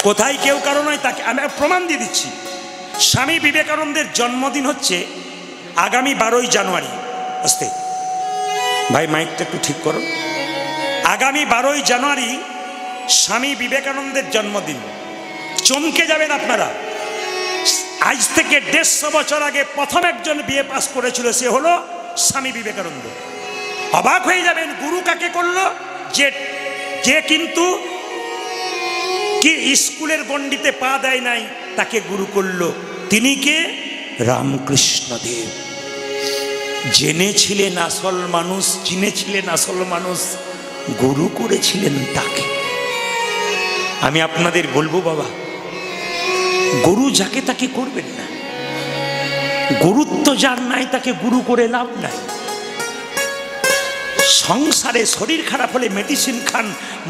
কোথায় কেউ কারো নয় তাকে আমি প্রমাণ দিয়ে দিচ্ছি। স্বামী বিবেকানন্দের জন্মদিন হচ্ছে আগামী 12ই জানুয়ারি। আসতে ভাই, মাইকটা একটু ঠিক করো। আগামী 12ই জানুয়ারি স্বামী বিবেকানন্দের জন্মদিন। চমকে যাবেন আপনারা। আজ থেকে 150 বছর আগে প্রথম একজন বিএ পাস করেছিল, সে হলো স্বামী বিবেকানন্দ। অবাক হয়ে যাবেন, গুরু কাকে করলো? যে কিন্তু কি স্কুলের গণ্ডিতে পা দেয় নাই তাকে গুরু করলো। তিনি কে? রামকৃষ্ণ দেব। জেনেছিলেন আসল মানুষ, চিনেছিলেন আসল মানুষ, গুরু করেছিলেন তাকে। আমি আপনাদের বলবো বাবা, গুরু যাকে তাকে করবেন না। গুরুত্ব যার নাই তাকে গুরু করে লাভ নাই। সংসারে শরীর খারাপ হলে মেডিসিন খান,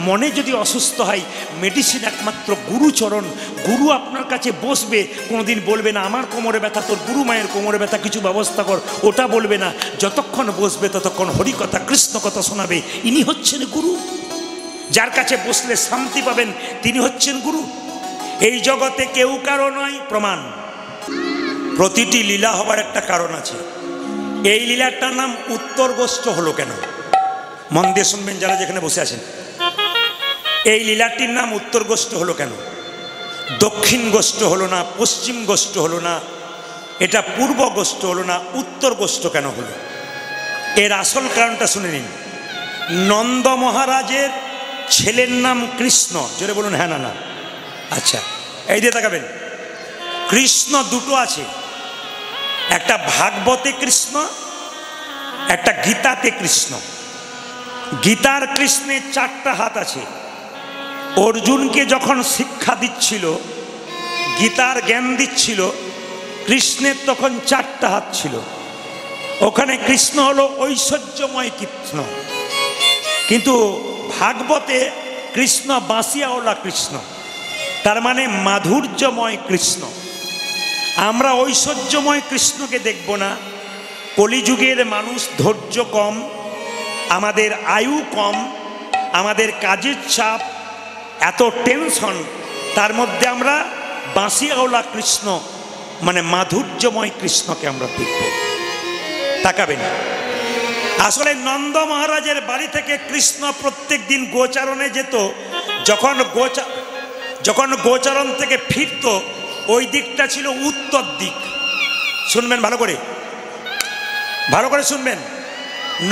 মনে যদি অসুস্থ হয় মেডিসিন একমাত্র গুরুচরণ। গুরু আপনার কাছে বসবে, কোনোদিন বলবে না আমার কোমরে ব্যথা, তোর গুরু মায়ের কোমরে ব্যথা, কিছু ব্যবস্থা কর, ওটা বলবে না। যতক্ষণ বসবে ততক্ষণ হরিকথা কৃষ্ণ কথা শোনাবে। ইনি হচ্ছেন গুরু। যার কাছে বসলে শান্তি পাবেন তিনি হচ্ছেন গুরু। এই জগতে কেউ কারো নয়, প্রমাণ। প্রতিটি লীলা হবার একটা কারণ আছে। এই লীলাটার নাম উত্তর গোষ্ঠ হলো কেন? মন দিয়ে শুনবেন যারা যেখানে বসে আছেন। এই লীলাটির নাম উত্তর গোষ্ঠ হলো কেন? দক্ষিণ গোষ্ঠ হলো না, পশ্চিম গোষ্ঠ হলো না, এটা পূর্ব গোষ্ঠ হলো না, উত্তর গোষ্ঠ কেন হলো? এর আসল কারণটা শুনে নিন। নন্দ মহারাজের ছেলের নাম কৃষ্ণ। জোরে বলুন হ্যাঁ না না। আচ্ছা, এই দিয়ে তাকাবেন। কৃষ্ণ দুটো আছে, একটা ভাগবতে কৃষ্ণ, একটা গীতাতে কৃষ্ণ। গীতার কৃষ্ণের 4টা হাত আছে। অর্জুনকে যখন শিক্ষা দিচ্ছিল, গীতার জ্ঞান দিচ্ছিল, কৃষ্ণের তখন 4টা হাত ছিল। ওখানে কৃষ্ণ হলো ঐশ্বর্যময় কৃষ্ণ, কিন্তু ভাগবতে কৃষ্ণ বাঁশিয়াওয়ালা কৃষ্ণ, তার মানে মাধুর্যময় কৃষ্ণ। আমরা ঐশ্বর্যময় কৃষ্ণকে দেখব না। কলিযুগের মানুষ ধৈর্য কম, আমাদের আয়ু কম, আমাদের কাজের চাপ, এত টেনশন, তার মধ্যে আমরা বাঁশিয়াওয়ালা কৃষ্ণ মানে মাধুর্যময় কৃষ্ণকে আমরা দেখব। তাকাবেন, আসলে নন্দ মহারাজের বাড়ি থেকে কৃষ্ণ প্রত্যেক দিন গোচারণে যেত। যখন গোচারণ থেকে ফিরত, ওই দিকটা ছিল উত্তর দিক। শুনবেন ভালো করে, ভালো করে শুনবেন।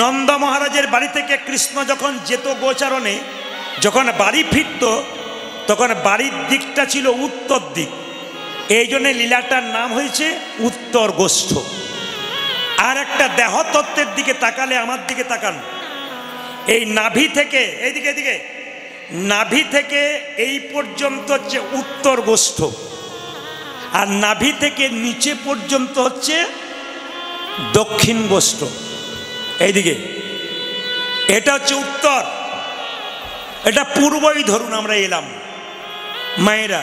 নন্দ মহারাজের বাড়ি থেকে কৃষ্ণ যখন যেত গোচারণে, যখন বাড়ি ফিরত তখন বাড়ির দিকটা ছিল উত্তর দিক। এই জন্য লীলাটার নাম হয়েছে উত্তর গোষ্ঠ। আর একটা দেহতত্ত্বের দিকে তাকালে, আমার দিকে তাকান, এই নাভি থেকে এইদিকে নাভি থেকে এই পর্যন্ত হচ্ছে উত্তর গোষ্ঠ, আর নাভি থেকে নিচে পর্যন্ত হচ্ছে দক্ষিণ গোষ্ঠ। এইদিকে এটা হচ্ছে উত্তর, এটা পূর্বই ধরুন আমরা এলাম। মায়েরা,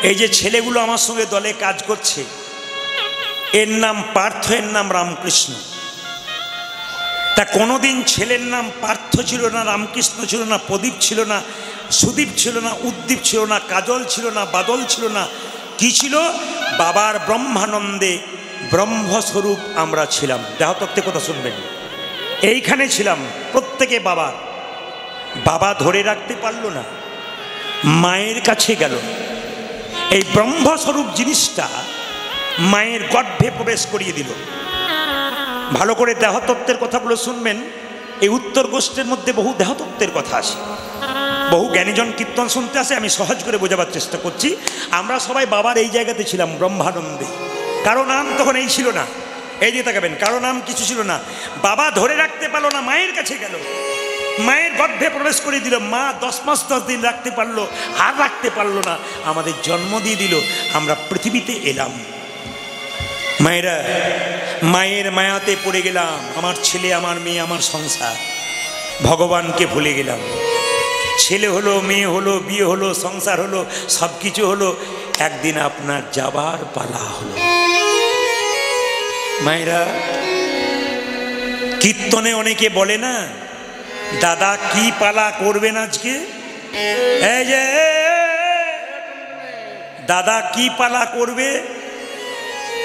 এই যে ছেলেগুলো আমার সঙ্গে দলে কাজ করছে, এর নাম পার্থ, এর নাম রামকৃষ্ণ। তা কোনোদিন ছেলের নাম পার্থ ছিল না, রামকৃষ্ণ ছিল না, প্রদীপ ছিল না, সুদীপ ছিল না, উদ্দীপ ছিল না, কাজল ছিল না, বাদল ছিল না, কি ছিল? বাবার ব্রহ্মানন্দে ব্রহ্মস্বরূপ আমরা ছিলাম। দেহতত্ত্বে কথা শুনবেন, এইখানে ছিলাম প্রত্যেকে। বাবা ধরে রাখতে পারলো না, মায়ের কাছে গেল। এই ব্রহ্মস্বরূপ জিনিসটা মায়ের গর্ভে প্রবেশ করিয়ে দিল। ভালো করে দেহতত্ত্বের কথাগুলো শুনবেন। এই উত্তর গোষ্ঠীর মধ্যে বহু দেহতত্ত্বের কথা আছে, বহু জ্ঞানীজন কীর্তন শুনতে আসে। আমি সহজ করে বোঝাবার চেষ্টা করছি। আমরা সবাই বাবার এই জায়গাতে ছিলাম, ব্রহ্মানন্দে। কারো নাম তখন এই ছিল না, এই যে তাকাবেন, কারো নাম কিছু ছিল না। বাবা ধরে রাখতে পারলো না, মায়ের কাছে গেল, মায়ের গর্ভে প্রবেশ করে দিল। মা 10 মাস 10 দিন রাখতে পারলো, আর রাখতে পারলো না, আমাদের জন্ম দিয়ে দিল, আমরা পৃথিবীতে এলাম। মায়েরা, মায়ের মায়াতে পড়ে গেলাম। আমার ছেলে, আমার মেয়ে, আমার সংসার, ভগবানকে ভুলে গেলাম। ছেলে হলো, মেয়ে হলো, বিয়ে হলো, সংসার হলো, সব কিছু হলো। একদিন আপনার যাবার পালা হলো। মায়েরা, কীর্তনে অনেকে বলে না, দাদা কি পালা করবেন আজকে? এই যে দাদা কি পালা করবে?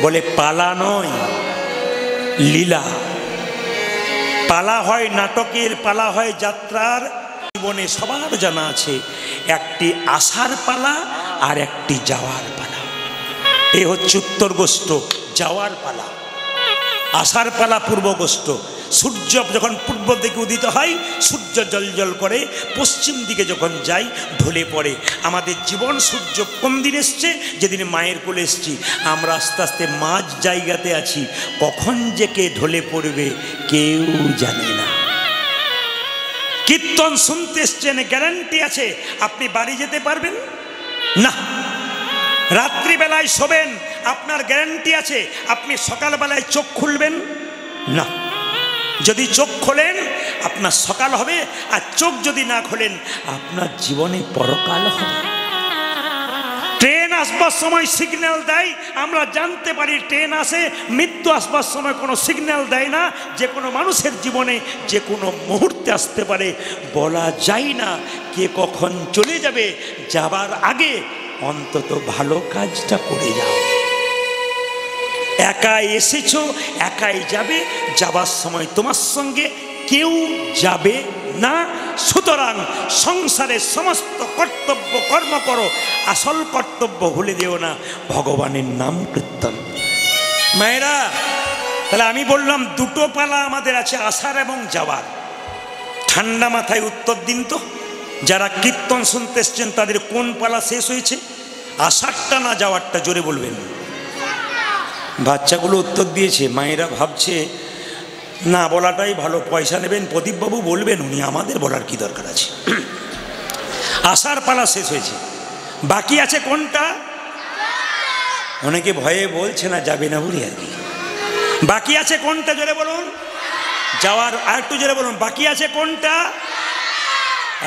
বলে পালা নয়, লীলা। পালা হয় নাটকের, পালা হয় যাত্রার। জীবনে সবার জানা আছে, একটি আসার পালা আর একটি যাওয়ার পালা। এ হচ্ছে উত্তর গোষ্ঠ, যাওয়ার পালা। আসার পালা পূর্ব গোষ্ঠ। সূর্য যখন পূর্ব দিকে উদিত হয়, সূর্য জল করে, পশ্চিম দিকে যখন যাই ঢলে পড়ে। আমাদের জীবন সূর্য কোন দিন এসছে? যেদিন মায়ের কোলে এসছি। আমরা আস্তে আস্তে মাঝ জায়গাতে আছি। কখন যে কে ঢলে পড়বে কেউ জানে না। কীর্তন শুনতে এসছেন, গ্যারান্টি আছে আপনি বাড়ি যেতে পারবেন না। রাত্রিবেলায় শোবেন, আপনার গ্যারান্টি আছে আপনি সকালবেলায় চোখ খুলবেন না। যদি চোখ খোলেন আপনার সকাল হবে, আর চোখ যদি না খোলেন আপনার জীবনে পরকাল হবে। ট্রেন আসবার সময় সিগন্যাল দেয়, আমরা জানতে পারি ট্রেন আসে। মৃত্যু আসবার সময় কোনো সিগন্যাল দেয় না। যে কোনো মানুষের জীবনে যে কোনো মুহূর্তে আসতে পারে, বলা যায় না কে কখন চলে যাবে। যাবার আগে অন্তত ভালো কাজটা করে যাও। একাই এসেছো, একাই যাবে, যাবার সময় তোমার সঙ্গে কেউ যাবে না। সুতরাং সংসারের সমস্ত কর্তব্য কর্ম করো, আসল কর্তব্য ভুলে দিও না, ভগবানের নাম কীর্তন। মায়েরা, তাহলে আমি বললাম দুটো পালা আমাদের আছে, আসার এবং যাওয়ার। ঠান্ডা মাথায় উত্তর দিন তো, যারা কীর্তন শুনতে এসছেন তাদের কোন পালা শেষ হয়েছে? আসারটা না যাওয়ারটা? জোরে বলবেন। বাচ্চাগুলো উত্তর দিয়েছে। মায়েরা ভাবছে না বলাটাই ভালো, পয়সা নেবেন, প্রদীপবাবু বলবেন, উনি, আমাদের বলার কি দরকার আছে। আসার পালা শেষ হয়েছে, বাকি আছে কোনটা? অনেকে ভয়ে বলছে না যাবে না বলি আর কি। বাকি আছে কোনটা জোরে বলুন? যাওয়ার। আর একটু জোরে বলুন, বাকি আছে কোনটা?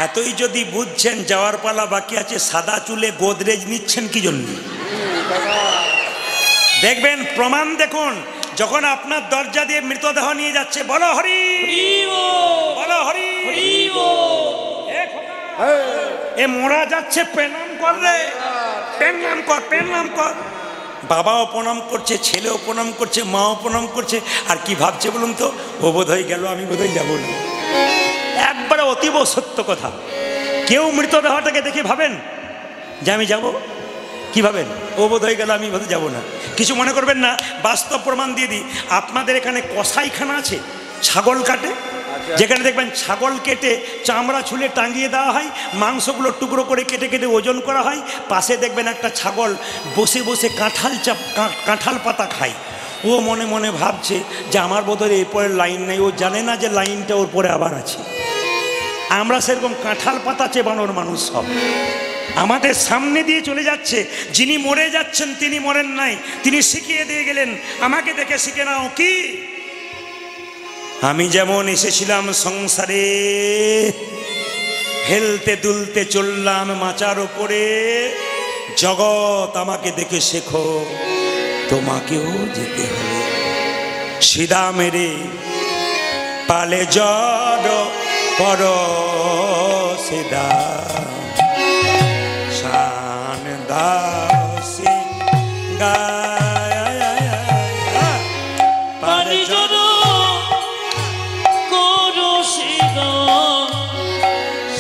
এতই যদি বুঝছেন যাওয়ার পালা বাকি আছে, সাদা চুলে গোদরেজ নিচ্ছেন কি জন্য? দেখবেন, প্রমাণ দেখুন। যখন আপনার দরজা দিয়ে মৃতদেহ নিয়ে যাচ্ছে, বলো হরি, বলো হরি, এ মোড়া যাচ্ছে, প্রণাম কর রে, প্রণাম কর, প্রণাম কর। বাবাও প্রণাম করছে, ছেলেও প্রণাম করছে, মাও প্রণাম করছে। আর কি ভাবছে বলুন তো? ও বোধ হয়ে গেল, আমি বোধ হয় যাবো না। একবারে অতীব সত্য কথা। কেউ মৃতদেহটাকে দেখে ভাবেন যে আমি যাব? কি ভাবেন? ও বোধ হয়ে গেল, আমি বোধ যাবো না। কিছু মনে করবেন না, বাস্তব প্রমাণ দিয়ে দিই। আপনাদের এখানে কসাইখানা আছে, ছাগল কাটে, যেখানে দেখবেন ছাগল কেটে চামড়া ছুলে টাঙিয়ে দেওয়া হয়, মাংসগুলো টুকরো করে কেটে কেটে ওজন করা হয়। পাশে দেখবেন একটা ছাগল বসে বসে কাঁঠাল পাতা খায়। ও মনে মনে ভাবছে যে আমার বোধহয় এরপরে লাইন নেই। ও জানে না যে লাইনটা ওর পরে আবার আছে। আমরা সেরকম কাঁঠাল পাতা চেবানোর মানুষ সব। আমাদের সামনে দিয়ে চলে যাচ্ছে। যিনি মরে যাচ্ছেন তিনি মরেন নাই, তিনি শিখিয়ে দিয়ে গেলেন, আমাকে দেখে শিখে নাও। কি? আমি যেমন এসেছিলাম সংসারে, হেলতে দুলতে চললাম মাচার ওপরে, জগৎ আমাকে দেখে শেখো তোমাকেও যেতে হবে। সিধা মেরে পালে জড় কর সিধা, শান দাসী পালে জড় করো সিধা,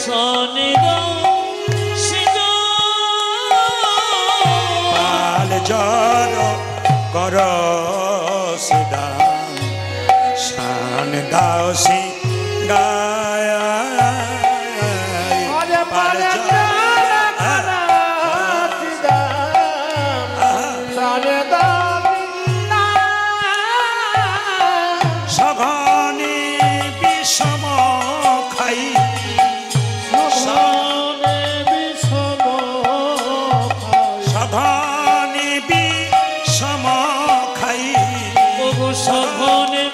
শান দাসী পালে জড় কর সিধা, শান দাসী গায় পালে সঘনে বিষম খাই, সঘনে বিষম খাই, সঘনে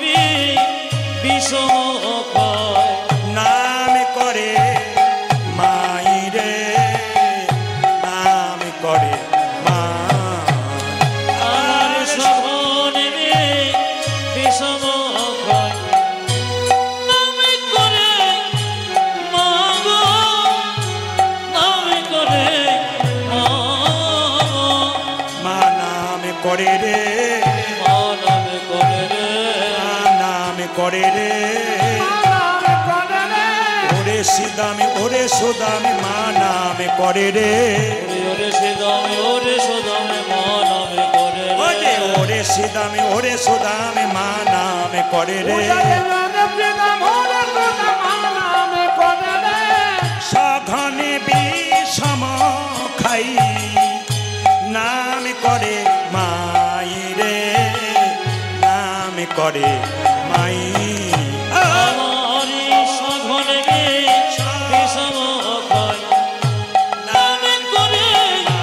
বিষম খায়, নাম করে মাইরে, নাম করে মা, আর সঘনে বিষম খায়, নাম করে মা গো, নাম করে মা, মা নাম করে রে, মা নাম করে রে, নাম করে রে, ওরে সিদামি ওরে সুদামি মা নাম করে রে, ওরে সিদামে ওরে সুদামে মা নাম করে রে, ওরে সিদামি ওরে সুদামি মা নাম করে রে, সঘনে বিষম খাই, নাম করে মাই রে, নাম করে মাই, আমারি সঘনে বিষম খায়, নাম করে মা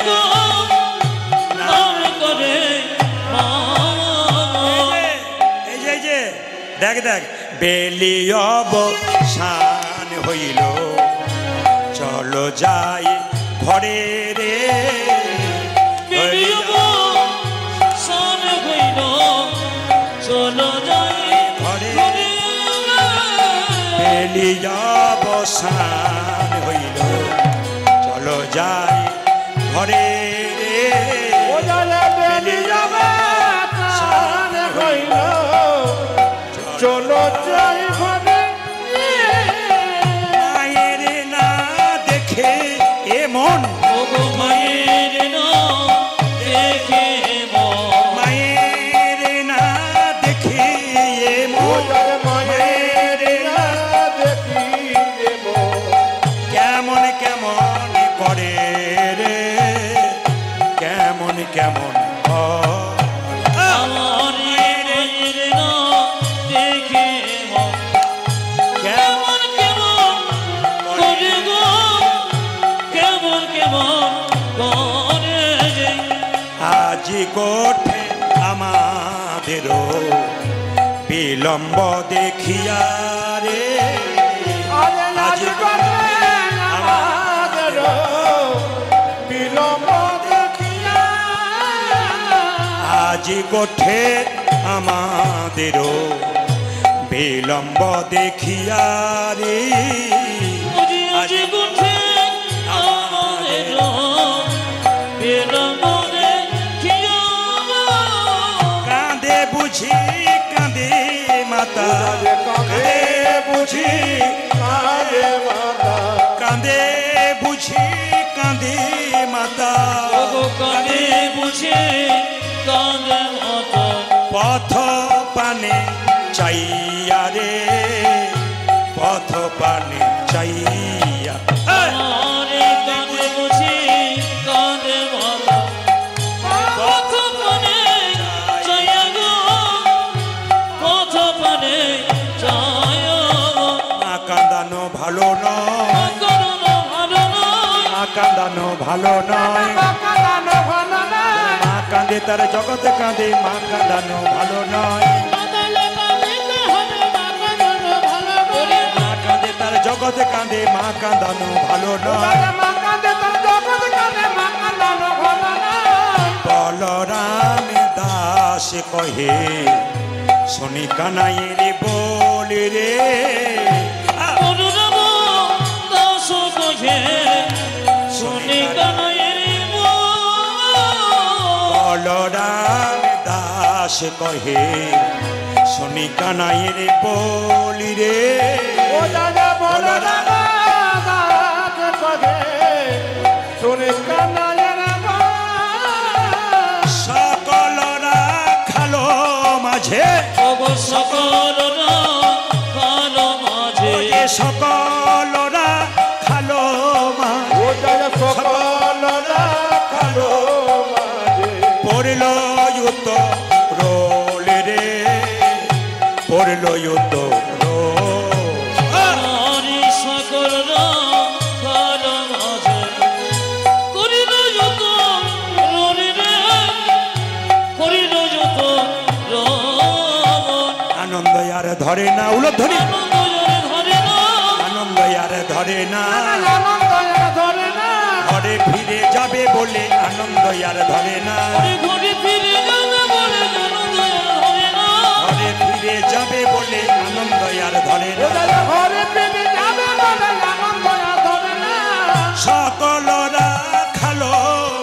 গো, নাম করে মা। এই যে দেখ দেখ বেলি অবসান হইল, চলো যাই ঘরে রে, সান হইল চলো যাই ঘরে, ঘরে, বেলি অবসান হইল, চলো যাই ঘরে রে, বেলি অবসান হইল, চলো যাই ঘরে, মায়ের না দেখে এমন, ওগো মায়ের না দেখে মন, মায়ের না দেখে এমন, মায়ের না দেখি কেমন কেমন করে রে, কেমন কেমন আমার মায়ের না দেখে মন, কেমন কেমন করে গো, কেমন কেমন করে যে, আজি কোঠে আমাদেরও বিলম্ব দেখিয়া রে, আজি আমাদের বিলম্ব দেখিয়া, আজি কোঠে আমাদেরও বিলম্ব দেখিয়া রে, আজি আজি গুঠে আমাদের বিলম্বরে কিয়া, কাঁদে বুঝি কাঁদে মাতা, কাঁদে বুঝি কাঁদে মাতা, কাঁদে বুঝি কাঁদে মাতা, ওগো কাঁদে বুঝে কাঁদে মাতা, পথ পানে চাইয়া রে, পথ পানে চাইয়া, আমারে কাঁদে বুঝে কাঁদে মাতা, পথ পানে চায়া গো, পথ পানে চায়া গো, মা কাঁদানো ভালো নয়, করুণা ভালো নয়, মা কাঁদানো ভালো নয়, কাঁদানো ভালো না, মা কাঁদে তার জগতে কাঁদে, মা কাঁদানো ভালো নয়, কাঁদালে কাঁদিতে হবে, কাঁদানো ভালো ওরে না, মা কাঁদে তার তার জগতে কাঁদে মা কাঁদানো ভালো নয়। মা কাঁদে তার জগৎ কাঁদে মা কাঁদানো ভালো নয়। বলরাম দাস কহে শুনি কানাইয়ের বলে রে। বলরাম দাস কহে শুনি কানাইয়ের বলরাম দাস কহে শুনি কানাইয়ের বলি রে। ও দাদা বলো দাদা দাস কহে শুনি কানাইয়ের সকলরা খালো মাঝে সকলরা কালো মাঝে সকলরা খালো মাঝে ও দাদা সকলরা কালো মাঝে পড়ল যুত রোল রে পড়ল যুত নারী সকলরা কালো মাঝে করিল যত ররি রে করিল যত রমন আনন্দ আর ধরে না উলধ্বনি আনন্দরে ধরে না আনন্দ আর ধরে না আনন্দ ধরে না ঘরে ফিরে যাবে বলে আনন্দ আর ধরে না ঘরে ঘরে ফিরে যাবে বলে আনন্দরে ধরে না ঘরে ফিরে যাবে বলে আনন্দ আর ধরে ও না দাদা ঘরে ফিরে যাবে বলে আনন্দ ধরে না সকলরা খালো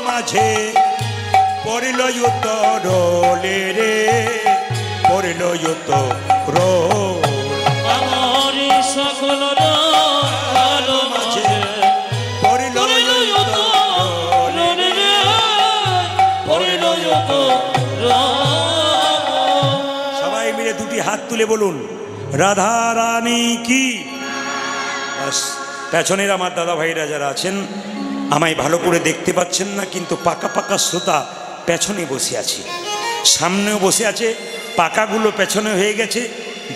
মাঝে পড়ল রোলে রে পড়ল রোল আমারি সকলরা কালো মাঝে পড়ল করিল যত ররি রে করিল যত রমন সবাই মিলে দুটি হাত তুলে বলুন রাধা রানী কি। ব্যাস, পেছনের আমার দাদা ভাইরা যারা আছেন আমায় ভালো করে দেখতে পাচ্ছেন না, কিন্তু পাকা পাকা শ্রোতা পেছনে বসে আছে, সামনেও বসে আছে, পাকাগুলো পেছনে হয়ে গেছে।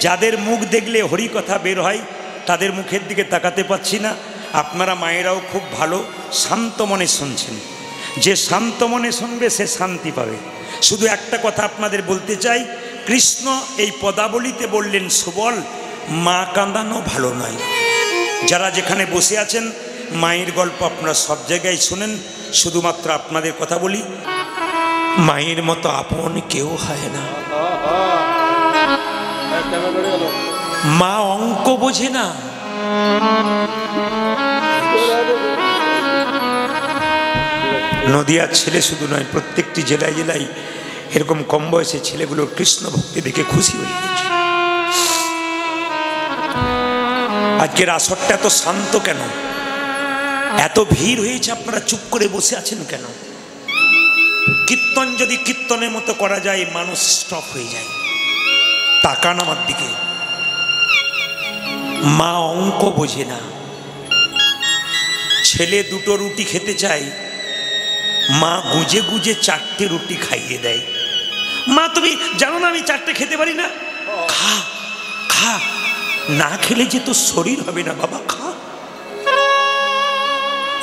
যাদের মুখ দেখলে হরি কথা বের হয় তাদের মুখের দিকে তাকাতে পাচ্ছি না। আপনারা মায়েরাও খুব ভালো শান্ত মনে শুনছেন। যে শান্ত মনে শুনবে সে শান্তি পাবে। শুধু একটা কথা আপনাদের বলতে চাই, কৃষ্ণ এই পদাবলিতে বললেন সুবল মা কাঁদানো ভালো নয়। যারা যেখানে বসে আছেন মায়ের গল্প আপনারা সব জায়গায় শোনেন, শুধুমাত্র আপনাদের কথা বলি, মায়ের মতো আপন কেউ হয় না। মা অঙ্ক বোঝে না, নদিয়ার ছেলে শুধু নয়, প্রত্যেকটি জেলায় জেলায় এরকম কম বয়সের ছেলেগুলোর কৃষ্ণ ভক্তি দেখে খুশি হয়ে গেছে। আজকের আসরটা এত শান্ত কেন, এত ভিড় হয়েছে, আপনারা চুপ করে বসে আছেন কেন? কীর্তন যদি কীর্তনের মতো করা যায় মানুষ স্টপ হয়ে যায়। তাকান আমার দিকে। মা অঙ্ক বোঝে না, ছেলে দুটো রুটি খেতে চায়, মা গুজে গুজে 4টে রুটি খাইয়ে দেয়। মা তুমি জানো না আমি 4টে খেতে পারি না, খা খা, না খেলে যে তোর শরীর হবে না বাবা, খা।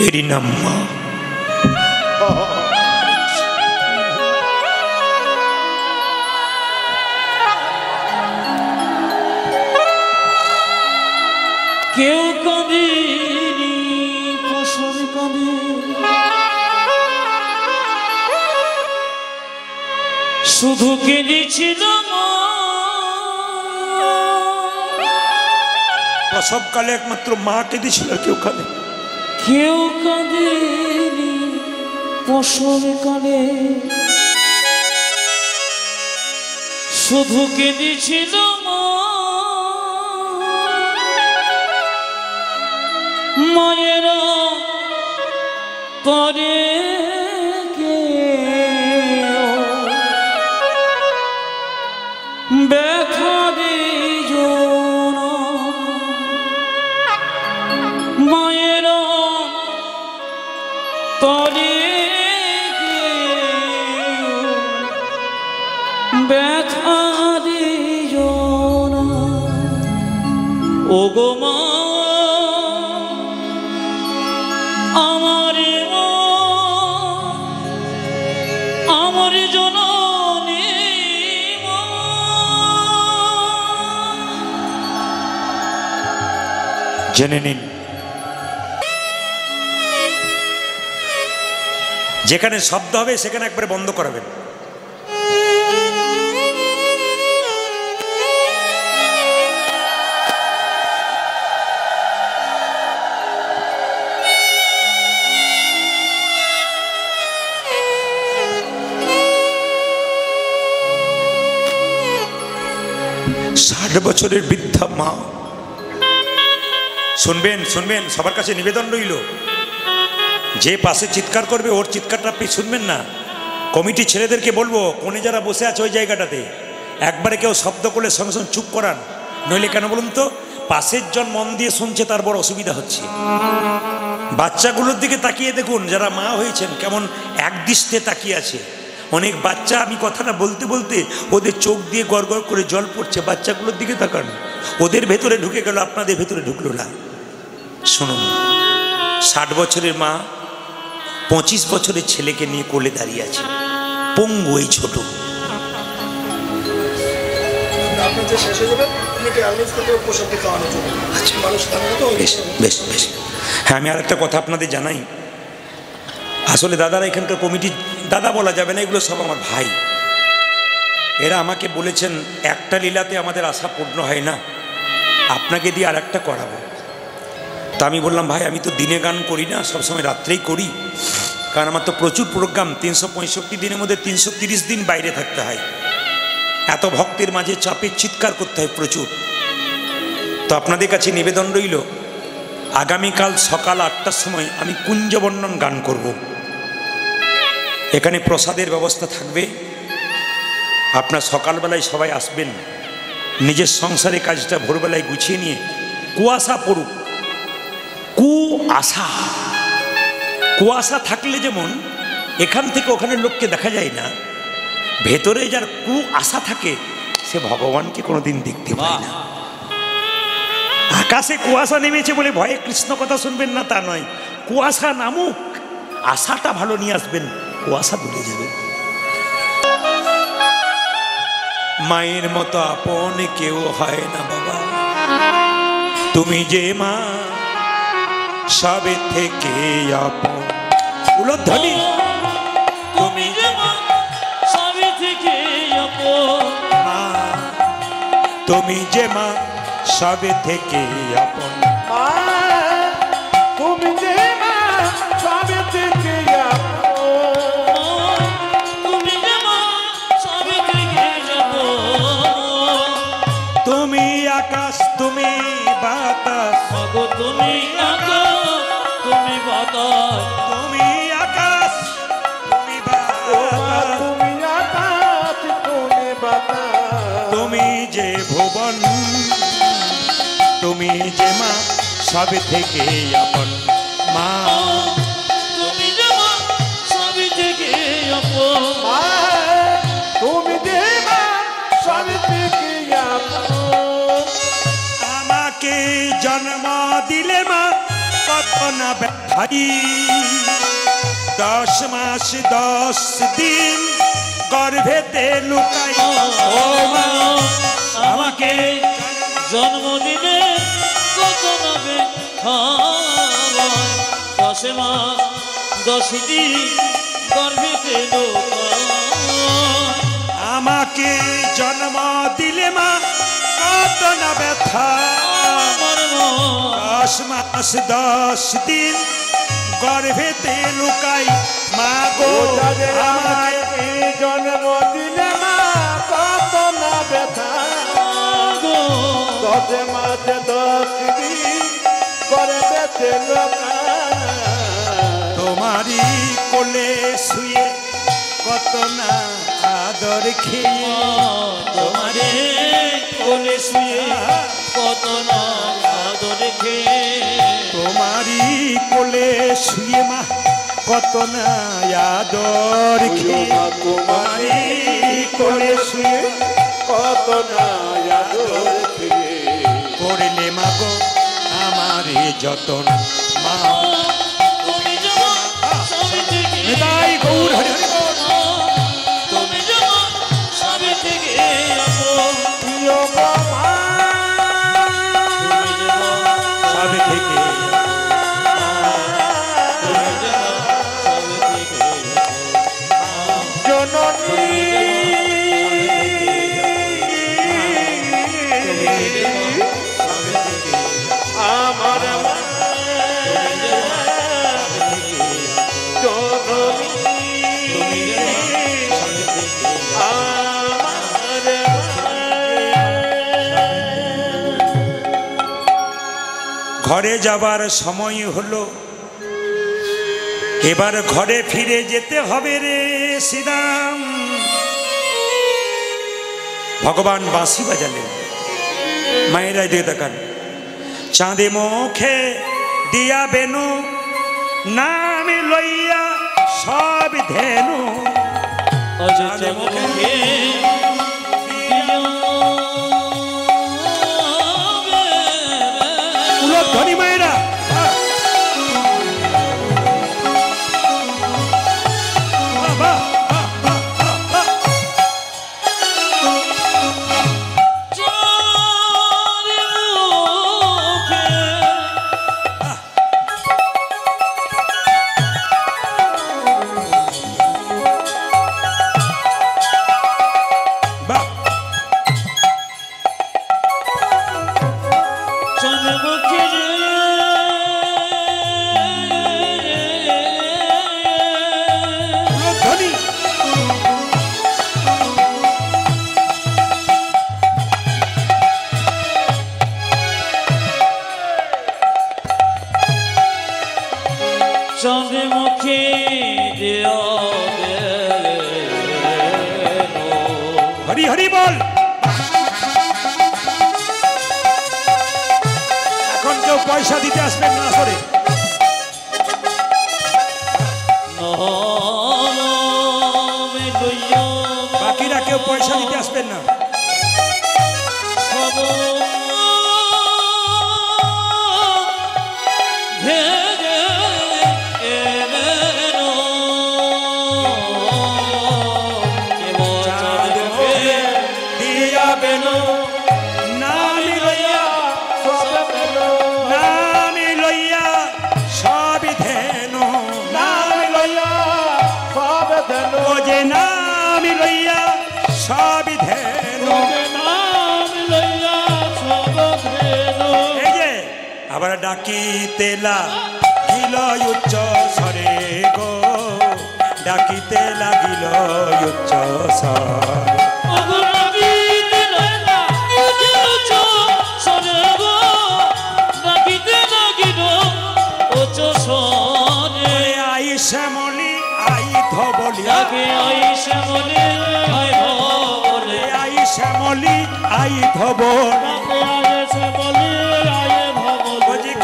এরই নাম মা। কেউ কাঁদেনি ফসল কাঁদে, শুধু কেঁদেছিল প্রসবকালে একমাত্র মা কেঁদেছিল, কেউ কাঁদে। কেউ কাঁদেনি ফসল কাঁদে, শুধু কেঁদেছিল মায়েরা তরে ব্যথা দিও না, মায়েরা তরে ব্যথা দিও না। ও গো মা আমার মা, আমার জননী মা, জেনে নিন, যেখানে শব্দ হবে সেখানে একবারে বন্ধ করাবেন। ষাট বছরের বৃদ্ধা মা, শুনবেন শুনবেন, সবার কাছে নিবেদন রইল, যে পাশে চিৎকার করবে ওর চিৎকারটা আপনি শুনবেন না। কমিটি ছেলেদেরকে বলবো, কোণে যারা বসে আছে ওই জায়গাটাতে একবারে কেউ শব্দ করলে সঙ্গে সঙ্গে চুপ করান, নইলে কেন বলুন তো, পাশের জন মন দিয়ে শুনছে তার বড় অসুবিধা হচ্ছে। বাচ্চাগুলোর দিকে তাকিয়ে দেখুন, যারা মা হয়েছেন কেমন একদৃষ্টে তাকিয়ে আছে। অনেক বাচ্চা, আমি কথাটা বলতে বলতে ওদের চোখ দিয়ে গড় গড় করে জল পড়ছে, বাচ্চাগুলোর দিকে তাকান, ওদের ভেতরে ঢুকে গেল, আপনাদের ভেতরে ঢুকলো না। শুনুন, 60 বছরের মা 25 বছরের ছেলেকে নিয়ে কোলে দাঁড়িয়ে আছে, পঙ্গু এই ছোট। বেশ বেশ বেশ, হ্যাঁ আমি আর একটা কথা আপনাদের জানাই। আসলে দাদারা এখানকার কমিটি, দাদা বলা যাবে না, এগুলো সব আমার ভাই। এরা আমাকে বলেছেন একটা লীলাতে আমাদের আশা পূর্ণ হয় না, আপনাকে দিয়ে আর একটা করাবো। তা আমি বললাম, ভাই আমি তো দিনে গান করি না, সবসময় রাত্রেই করি, কারণ আমার তো প্রচুর প্রোগ্রাম, 365 দিনের মধ্যে 330 দিন বাইরে থাকতে হয়, এত ভক্তের মাঝে চাপে চিৎকার করতে হয় প্রচুর। তো আপনাদের কাছে নিবেদন রইল, আগামীকাল সকাল 8টার সময় আমি কুঞ্জবর্ণন গান করব। এখানে প্রসাদের ব্যবস্থা থাকবে, আপনার সকালবেলায় সবাই আসবেন, নিজের সংসারে কাজটা ভোরবেলায় গুছিয়ে নিয়ে, কুয়াশা পড়ুক, কুয়াশা, কুয়াশা থাকলে যেমন এখান থেকে ওখানে লোককে দেখা যায় না, ভেতরে যার কুয়াশা থাকে সে ভগবানকে কোনোদিন দেখতে পায় না। আকাশে কুয়াশা নেমেছে বলে ভয়ে কৃষ্ণ কথা শুনবেন না তা নয়, কুয়াশা নামুক, আশাটা ভালো নিয়ে আসবেন, কুয়াশা দূরে যাবে। মায়ের মতো আপন কেউ হয় না বাবা, তুমি যে মা সবে থেকে আপন। উলধ্বনি, তুমি যে মা সবে থেকে আপন, মা তুমি যে মা সবে থেকে আপন, তুমি যে মা সবে থেকে আপন, তুমি যে মা সবে থেকে আপন, তুমি আকাশ তুমি বাতাস, মাগো তুমি আকাশ তুমি বাতাস, তুমি আকাশ তুমি বাতাস, তুমি আকাশ তুমি বাতাস, তুমি যে ভুবন, তুমি যে মা সবে থেকে আপন, মা তুমি যে মা সবে থেকে আপন, তুমি যে মা সবে থেকে আপন, আমাকে জন্ম দিলে মা কত না ব্যথাই, 10 মাস 10 দিন গর্ভেতে লুকাই, ও মা আমাকে জন্ম দিলে কত নবে 10 মাস 10 দিন গর্ভেতে লোকায়, আমাকে জন্ম দিলে মা কত না ব্যথা, আমার মা 10 মাস 10 দিন গর্ভেতে লুকাই, মা গো আমায় জন্ম দিলে মা কত না ব্যথা, 10 মাস 10 দিন করে বেঁচে তোমারই কোলে শুয়ে কত না আদর খেয়ে, তোমারে কোলে শুয়ে কত না আদর খেয়ে, তোমারই কোলে শুয়ে মা কত না আদর খেয়ে, তোমারই কোলে শুয়ে কত না আদর খেয়ে, করলে মা গো আমারে যতন, মা তুমি যেমন সবে থেকে নিতাই গৌর হরি হরি বল। তুমি যেমন সবে থেকে আপন, প্রিয় বাবা, তুমি যেমন সবে থেকে ঘরে যাবার সময় হলো, এবার ঘরে ফিরে যেতে হবে রে শ্রীরাম। ভগবান বাঁশি বাজালেন। মায়েরা দিয়ে দেখান, চাঁদে মুখে দিয়া বেনু, নাম লইয়া সব ধেনু। চাঁদে মুখে ধনী মায়েরা, চাঁদে মুখে হরি হরি বল। এখন কেউ পয়সা দিতে আসবেন না করে, বাকিরা কেউ পয়সা দিতে আসবেন না। আবার ডাকিতে লাগিল উচ্চ স্বরে গো, ডাকিতে লাগিল উচ্চ স্বরে। আই শ্যামলি আই ধবলি, আই শ্যামলি আই ধবলি, আই শ্যামলি আই ধবলি।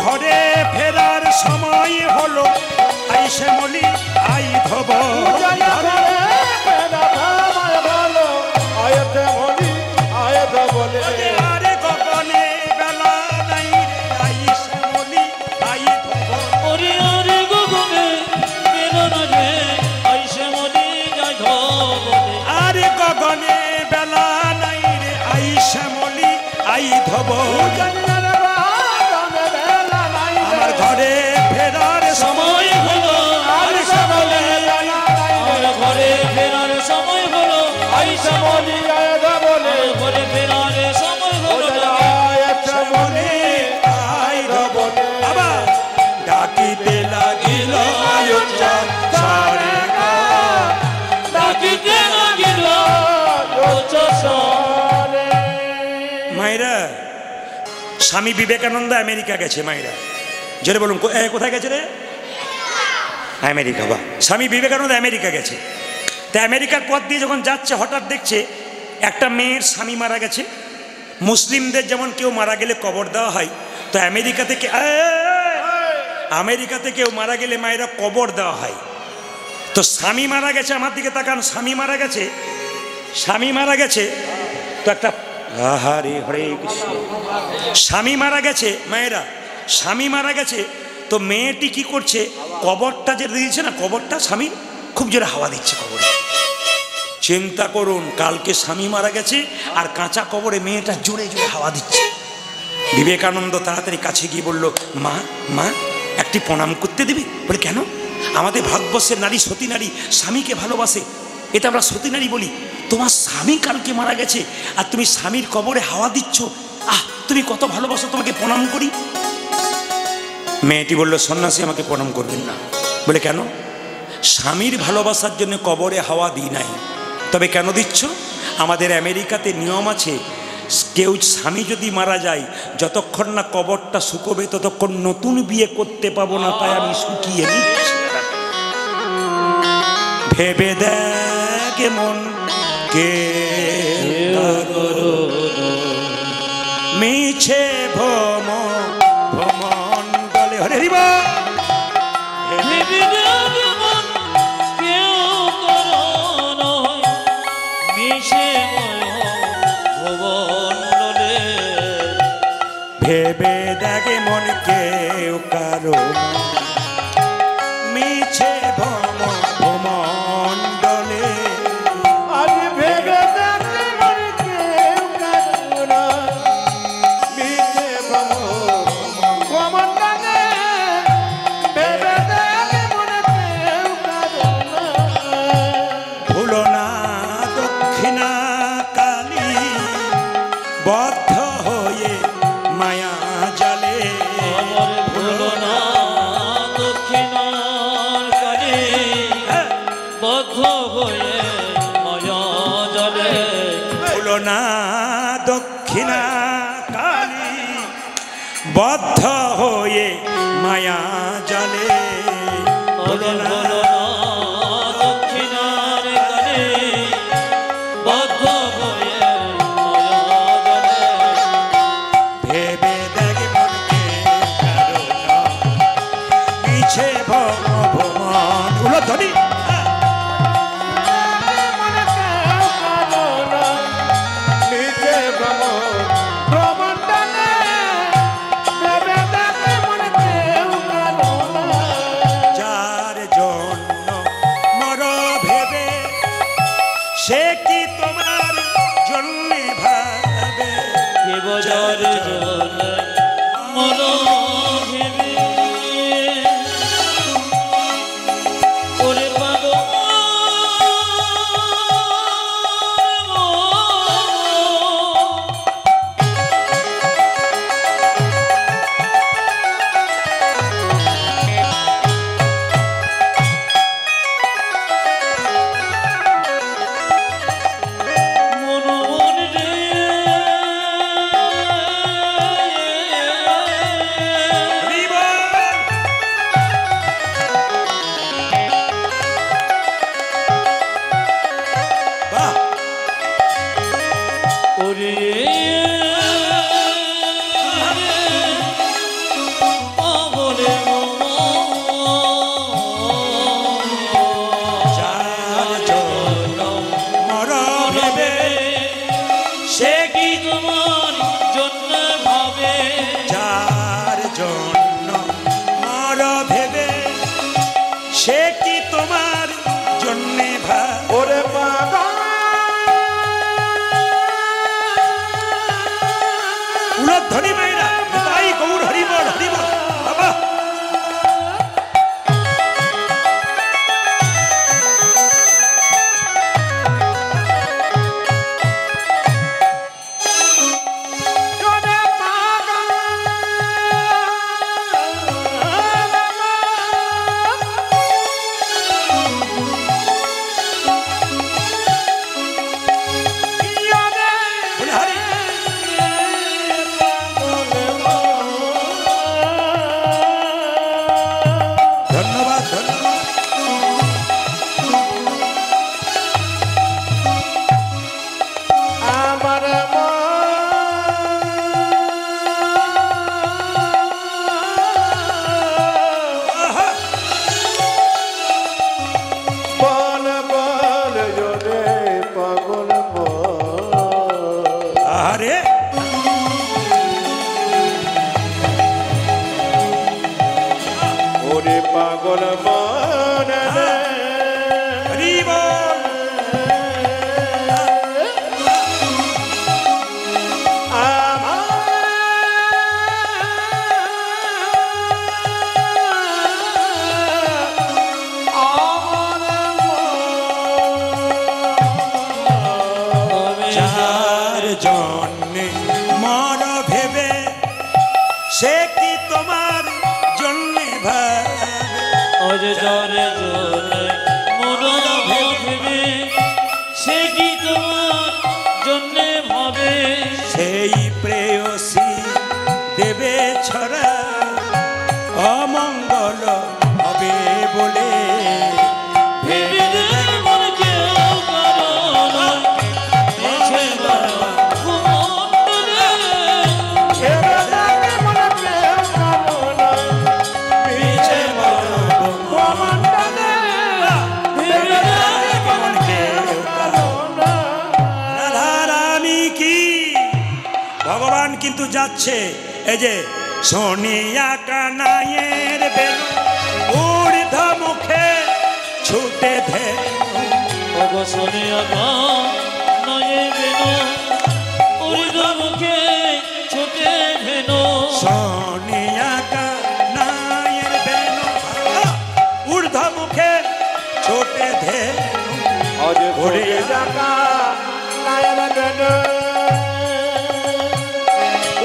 ঘরে ফেরার সময় হলো, আই শ্যামলি আই ধবলি। আরে গগনে বেলা নাই রে, আই শ্যামলি আই ধবলি। আরে গগনে বেলা নাই রে, আই শ্যামলি আই ধবলি। আরে গগনে বেলা নাই রে, আই শ্যামলি আই ধবলি। আমার ঘরে ফেরার সময় হলো, আই শ্যামলি ঘরে ফেরার সময় হলো, আই শ্যামলি আই ধবলি। ঘরে ফেরার সময় হলো, শ্যামলি আই ধবলি। আবার ডাকিতে লাগিল উচ্চ স্বরে গো, ডাকিতে লাগিল উচ্চ স্বরে। মায়েরা, স্বামী বিবেকানন্দ আমেরিকা গেছে। মায়েরা জোরে বলুন, কোথায় গেছে রে? আমেরিকা। বা স্বামী বিবেকানন্দ আমেরিকা গেছে। তা আমেরিকার পথ দিয়ে যখন যাচ্ছে, হঠাৎ দেখছে একটা মেয়ের স্বামী মারা গেছে। মুসলিমদের যেমন কেউ মারা গেলে কবর দেওয়া হয়, তো আমেরিকা থেকে কেউ মারা গেলে মায়েরা কবর দেওয়া হয়। তো স্বামী মারা গেছে, আমার দিকে তাকান, স্বামী মারা গেছে তো একটা হরে হরে কৃষ্ণ, স্বামী মারা গেছে। মায়েরা, স্বামী মারা গেছে তো মেয়েটি কি করছে, কবরটা যে দিয়েছে না, কবরটা স্বামী খুব জোরে হাওয়া দিচ্ছে কবরে। চিন্তা করুন, কালকে স্বামী মারা গেছে আর কাঁচা কবরে মেয়েটা জোরে জোরে হাওয়া দিচ্ছে। বিবেকানন্দ তাড়াতাড়ি কাছে গিয়ে বলল, মা মা একটি প্রণাম করতে দিবি? বলে কেন? আমাদের ভারতবর্ষের নারী সতী নারী স্বামীকে ভালোবাসে, এটা আমরা সতী নারী বলি। তোমার স্বামী কালকে মারা গেছে আর তুমি স্বামীর কবরে হাওয়া দিচ্ছ, তুমি কত ভালোবাসো, তোমাকে প্রণাম করি। মেয়েটি বলল, সন্ন্যাসী আমাকে প্রণাম করবেন না। বলে কেন? স্বামীর ভালোবাসার জন্য কবরে হাওয়া দিই নাই। তবে কেন দিচ্ছ? আমাদের আমেরিকাতে নিয়ম আছে, কেউ স্বামী যদি মারা যায়, যতক্ষণ না কবরটা শুকোবে ততক্ষণ নতুন বিয়ে করতে পাবো না, তাই আমি শুকিয়ে নিচ্ছি। ভেবে দেখ মন কে মিছে ভ্রমণ্ডলে। হরে হরি বল। ভেবে দেখে মন কেউ কারো মিছে ভ্রমণ্ডলে। আজ ভেবে দেখে মন কেউ কারো না, মিছে ভ্রমণ্ডলে। ভেবে দেখে মন কেউ কারো না। ভুলো না দক্ষিণা কালী বদ্ধ হয়ে মায়া জালে। ভুলো না দক্ষিণার কালী বদ্ধ হয়ে মায়া জালে। ভুলো না দক্ষিণা কালী বদ্ধ হয়ে মায়া জালে। ভুলো না দক্ষিণার কালী বদ্ধ হয়ে মায়া জালে। ভেবে দেখে মনকে কারো না মিছে ভ্রমণ। উলধ্বনি। মন কেউ কারো না, মিছে ভ্রমণ্ডলে। ভেবে দেখে মন কেউ কারো না। যার জন্য মর ভেবে সে কি তোমার জন্যে ভাবে। দেবজার জল মন ভেবে ওরে পাগল মন রে। হরি বল। বাহ। ওরে পাগলে যার জন্য মর ভেবে সে কি তোমার জন্য ভাবে। যার জন্য মর ভেবে সে কি তোমার জন্যে ভাবে। ওরে পাগল উলধ্বনি মাইরা তাই গৌর হরি বল। হরি বল বাবা। জনে পাগল ইয়নে বলে হরি। ধন্যবাদ ধন্যবাদ। আমার আহা। বল বল জনে পাগল বল। আরে ওরে পাগল মন রে। হরি বল। যার জন্যে মর ভেবে সে কি তোমার জন্যে ভাবে। ওরে জরে জরে মন ভেবে সে কি তোমার জন্যে ভাবে সেই প্রেয়সী দেবে ছড়া অমঙ্গল হবে বলে ভেবে মন কেউ কারো নয় মিছে বলো ভুবনে ভেবে দেখে মনে কেউ কারো নয় মিছে বলো ভুবনে ভেবে দেখে মন কেউ কারো নয় রাধারানী কি ভগবান কিন্তু যাচ্ছে এই যে সোনিয়া কানাইয়ের বেনু ঊর্ধ্ব মুখে ছুটে ধে অবসরে আগা নয়ে বেনো উর্ধ মুখে ছোটে ভেনো সোনিয়া কানাইয়ের বেনু ঊর্ধ্ব মুখে ছুটে ধে আজ ভরে ভরে জাকা নায়ন বেন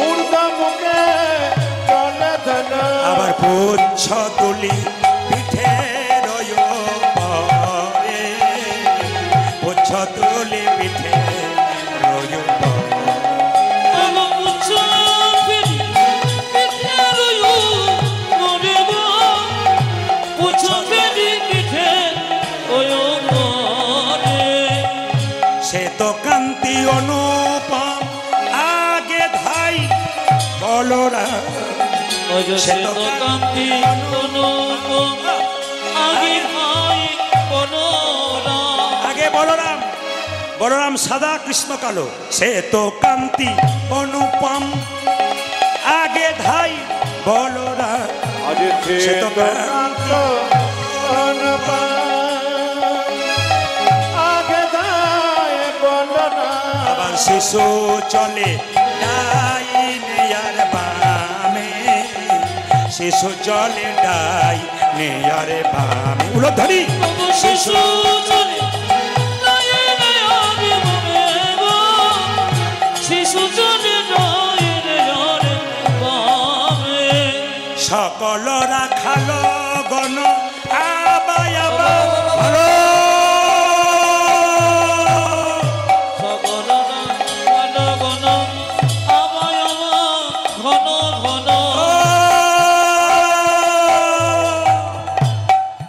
ঊর্ধ্ব মুখে চলে ধন আবার পুচ্ছ তুলি পিঠে রয় পরে পুচ্ছ তুলি পিঠে রয় আলো পুচ্ছ ফিরি পিঠে রয়ু মরিব পুচ্ছ ফিরি পিঠে ওয়ো মরে সে তো কান্তি অনুপম আগে ধাই বলরা অজসে তো কান্তি অনুপম আগে ভাই বনরা আগে বলরাম বলরাম সাদা কৃষ্ণ কালো সে তো কান্তি অনুপম আগে ধাই বলরা আজ সে তো কান্ত অনুপম আগে দায় বলনা আবার শিশু চলে ডাইনে আর বামে শিশু চলে ডাইনে আর বামে উলো ধরি শিশু চলে নয়ে নয়ে মমেব শিশু চলে নয়ে নয়ে বামে সকলরা খালো গণ আবাই আবা ভালো সকলরা ঘন ঘন আমায় ঘন ঘন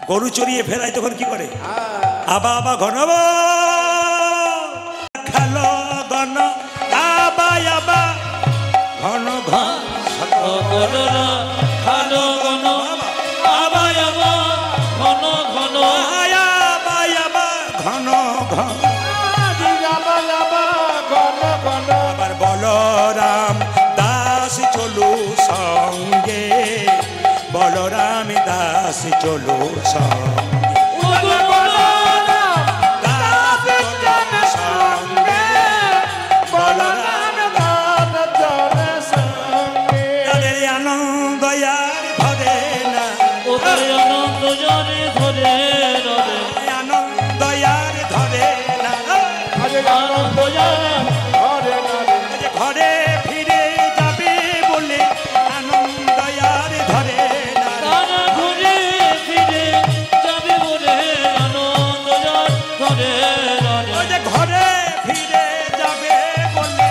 গরু চড়িয়ে ফেরায় তখন কি করে আবা আবা ঘন খালো গণ আবাই আবা ঘন ঘন সকলরা ঘন ঘন আমায় ঘন ঘন ঘন ঘন যাবা যাবা ঘন ঘন আবার বলরাম দাস চলু সঙ্গে বলরাম দাস চলু সঙ্গে দাস চলু সঙ্গে বলরাম দান জনে সঙ্গে তাদের আনন্দ আর ধরে না ওদের আনন্দ জানে ধরে ধরে আনন্দ আর ধরে না আজ আনন্দ যায় ঘরে নারে ঘরে ফিরে যাবে বলে আনন্দ আর ধরে না তারা ঘুরে ফিরে যাবে বলে আনন্দ যার ধরে ধরে ওই যে ঘরে ফিরে যাবে বলে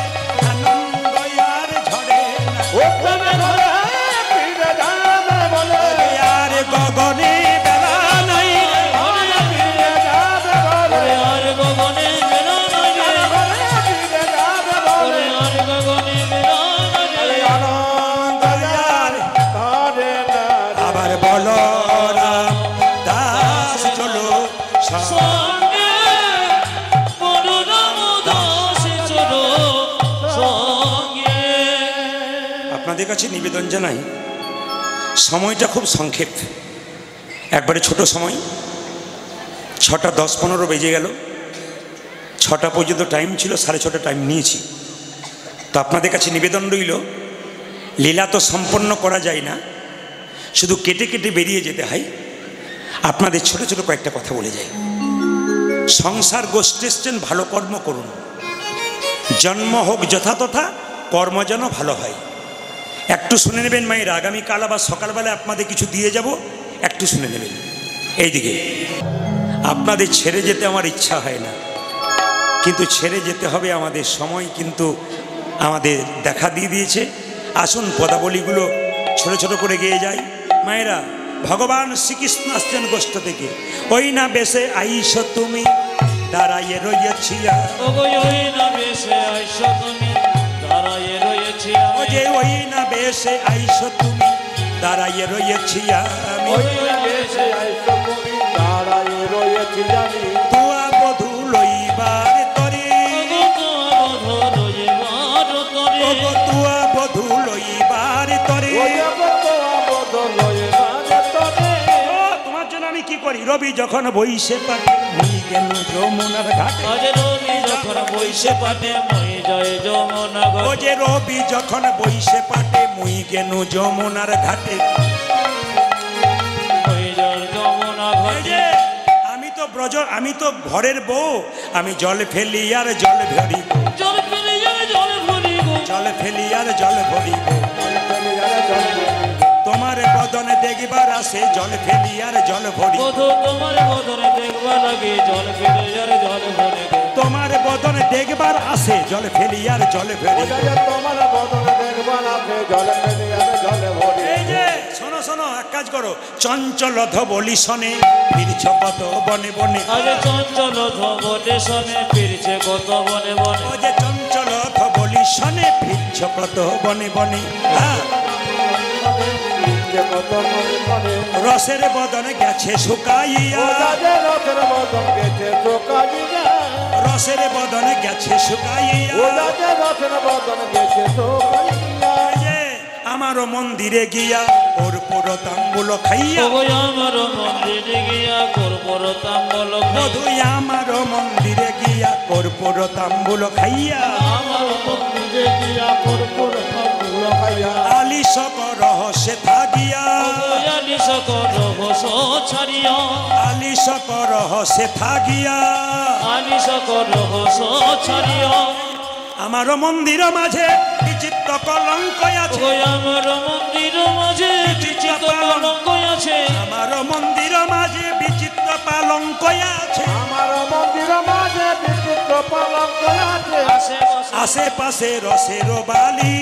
আনন্দ আর ঝরে না ওখানে ঘরে ফিরে যাবে বলে আর গগনে বেলা নাই ঘরে ফিরে যাবে ঘরে আর গগনে বেলা লাগে ঘরে ফিরে যাবে বলে আর গগনে বেলা লাগে আনন্দ যায় ঘরে নারে আবার বলরাম দাস চলো সঙ্গে মনোরম দাস চলো সঙ্গে আপনাদের কাছে নিবেদন জানাই সময়টা খুব সংক্ষেপ একবারে ছোট সময় 6টা 10-15 বেজে গেল 6টা পর্যন্ত টাইম ছিল 6:30 টাইম নিয়েছি তো আপনাদের কাছে নিবেদন রইল লীলা তো সম্পন্ন করা যায় না শুধু কেটে কেটে বেরিয়ে যেতে হয় আপনাদের ছোট ছোট কয়েকটা কথা বলে যাই সংসার গোষ্ঠী এসছেন ভালো কর্ম করুন জন্ম হোক যথাতথা কর্ম যেন ভালো হয় একটু শুনে নেবেন মায়ের আগামীকাল আবার সকালবেলা আপনাদের কিছু দিয়ে যাব একটু শুনে নেবেন এইদিকে আপনাদের ছেড়ে যেতে আমার ইচ্ছা হয় না কিন্তু ছেড়ে যেতে হবে, আমাদের সময় কিন্তু আমাদের দেখা দিয়ে দিয়েছে। আসুন পদাবলীগুলো ছোট ছোট করে গেয়ে যাই। মায়েরা, ভগবান শ্রীকৃষ্ণ আসছেন গোষ্ঠ থেকে। ওই না বেশে আইস তুমি দাঁড়াইয়ে রয়েছি, ওই না বেশে আইস তুমি দাঁড়াইয়ে রয়েছি, ও যে ওই না বেশে আইস তুমি দাঁড়াইয়ে রয়েছি আমি, বেশে আইস তুমি দাঁড়াইয়ে রয়েছি আমি, তুয়া বধূ লইবার তরে, ওগো তুয়া বধূ লইবার তরে। তোমার জন্য আমি কি করি? রবি যখন বইসে পাটে মুই গেল যমুনার ঘাটে, আজ রবি যখন বইসে পাটে মই জয় যমুনা ও ঘাটে, যে রবি যখন বইসে পাটে মুই গেল যমুনার ঘাটে। মই জয় যমুনা এই ঘাটে। যে আমি তো ঘরের বউ, আমি জল ফেলি আর জল ভরিব, জল ফেলে যায় জল ভরিব, জল ফেলি আর জল ভরিব। তোমার বদনে দেখবার আসে জল ফেলি আর জল ভরিব, বধূ তোমার বদনে দেখবা লাগে জল ফেলে যায় জল ভরিব, তোমার বদনে দেখবার আসে জল ফেলি আর জল ভরিব। তোমার বদনে দেখবার আছে জলে ফেলে আর জলে ভরি। এই যে শোনো শোনো, এক কাজ করো, চঞ্চল ধবলি শনে ফিরছ কত বনে বনে, আজ চঞ্চল ধবনে শনে ফিরছে কত বনে বনে, ও যে চঞ্চল ধবলি শনে ফিরছ কত বনে বনে। হ্যাঁ, কত মনে মনে রসের বদনে গেছে শুকাইয়া, রথের বদন গেছে চোকাইয়া, রসের বদনে গেছে শুকাইয়া। রথের বদন গেছে চোকাইয়া। এই যে আমারও মন্দিরে গিয়া ওর পুরো তাম্বুল খাইয়া, ওগো আমার মন্দিরে গিয়া কর্পূর তাম্বল খাই, মধুই আমারও মন্দিরে গিয়া ওর পুরো তাম্বুল খাইয়া। আমার মন্দিরে গিয়া কর্পূর তাম্বল খাইয়া, আলিশ রহস্যে থাকিয়া, আলি সকল রহস্য ছাড়িয়া, আলিশ রহস্যে থাকিয়া। আলি সকল রহস্য ছাড়িয়া, আমারও মন্দির মাঝে বিচিত্র কলঙ্ক আছে, ওগো আমার মন্দির মাঝে বিচিত্র কলঙ্ক আছে, আমার মন্দির মাঝে বিচিত্র পালঙ্ক আছে। আমার মন্দির মাঝে বিচিত্র পালঙ্ক আছে, আশেপাশে রসের বালি,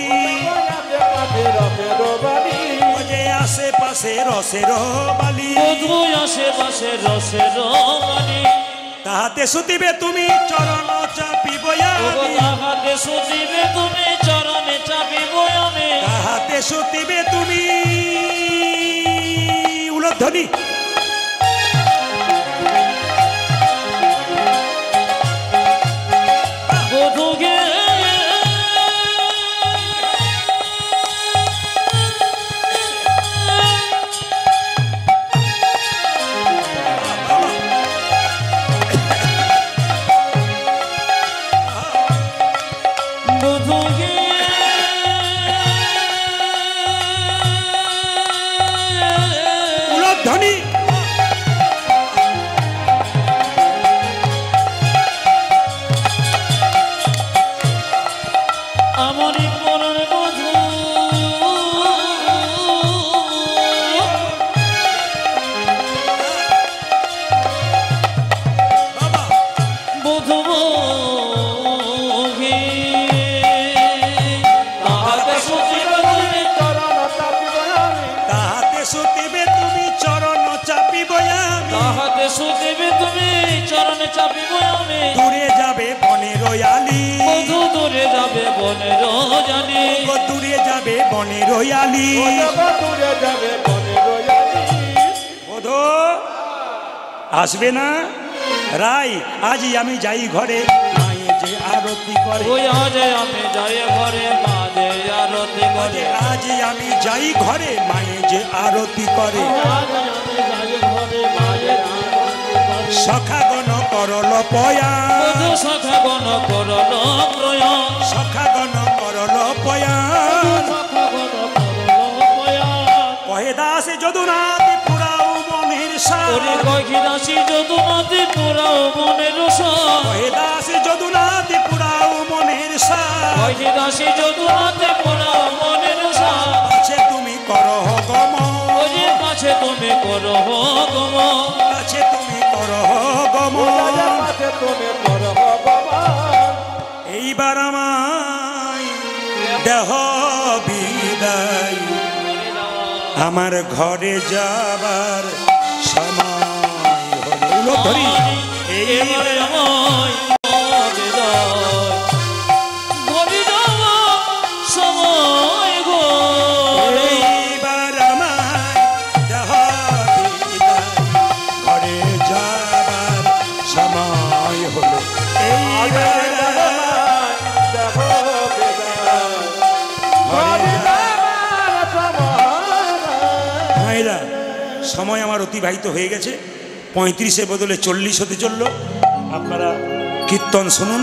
রথের বাড়ি। ও যে আশেপাশে রসের বালি। বধূ আশেপাশে রসের বাণী, তাহাতে শুতিবে তুমি চরণ চাপিব ওগো আমি, তাহাতে শুধিবে তুমি চরণে চাপিব আমি, তাহাতে শুতিবে তুমি উলধ্বনি। বধূ গে বধূ গে উলধ্বনি। আমারই পরার বধূ, বাবা বধূ গে তাহাতে শুধিবে তুমি, চরণ চাপিব আমি, তাহাতে শুতিবে তুমি চরণ চাপিব আমি, তাহাতে শুধিবে তুমি চরণে চাপিব আমি, দূরে যাবে বনের আলি, বধূ দূরে যাবে বনের জানি, দূরে যাবে বনের আলি। দূরে যাবে বনের রয়ালি। বধূ আসবে না রাই? আজই আমি যাই ঘরে, মায়ে যে আরতি করে, ওই আজ আমি যাই ঘরে মাঝে আরতি করে, আজই আমি যাই ঘরে, মায়ে যে আরতি করে। আজ আমি যাই ঘরে মাঝে আরতি করে, সখাগণ করল পয়া, বধূ সখা গণ করল প্রয়াণ, সখাগণ করল পয়া। সখা গণ করল প্রয়াণ, কহে দাসে যদুনাথ পুরাও মনের সার, ওরে কহি দাসী যদুনাথে পুরাও মনের সার, কহে দাসে যদুনাথ পুরাও মনের সার। কহি দাসী যদুনাথে পুরাও মনের সার, কাছে তুমি করহ গম, ওরে কাছে তুমি করো গম, কাছে তুমি করহ গম। পাশে তুমি করহ বাবা। এইবার আমায় দেহ বিদায়, আমার ঘরে যাবার সময় হলো। ধরি এবারে আমায় বিদায়, ঘরে যাওয়ার সময় গো। এইবার আমায় দেহ বিদায়, ঘরে যাবার সময় হলো। এইবার ভাইরা, সময় আমার অতিবাহিত হয়ে গেছে। 35-এর বদলে 40 হতে চলল। আপনারা কীর্তন শুনুন,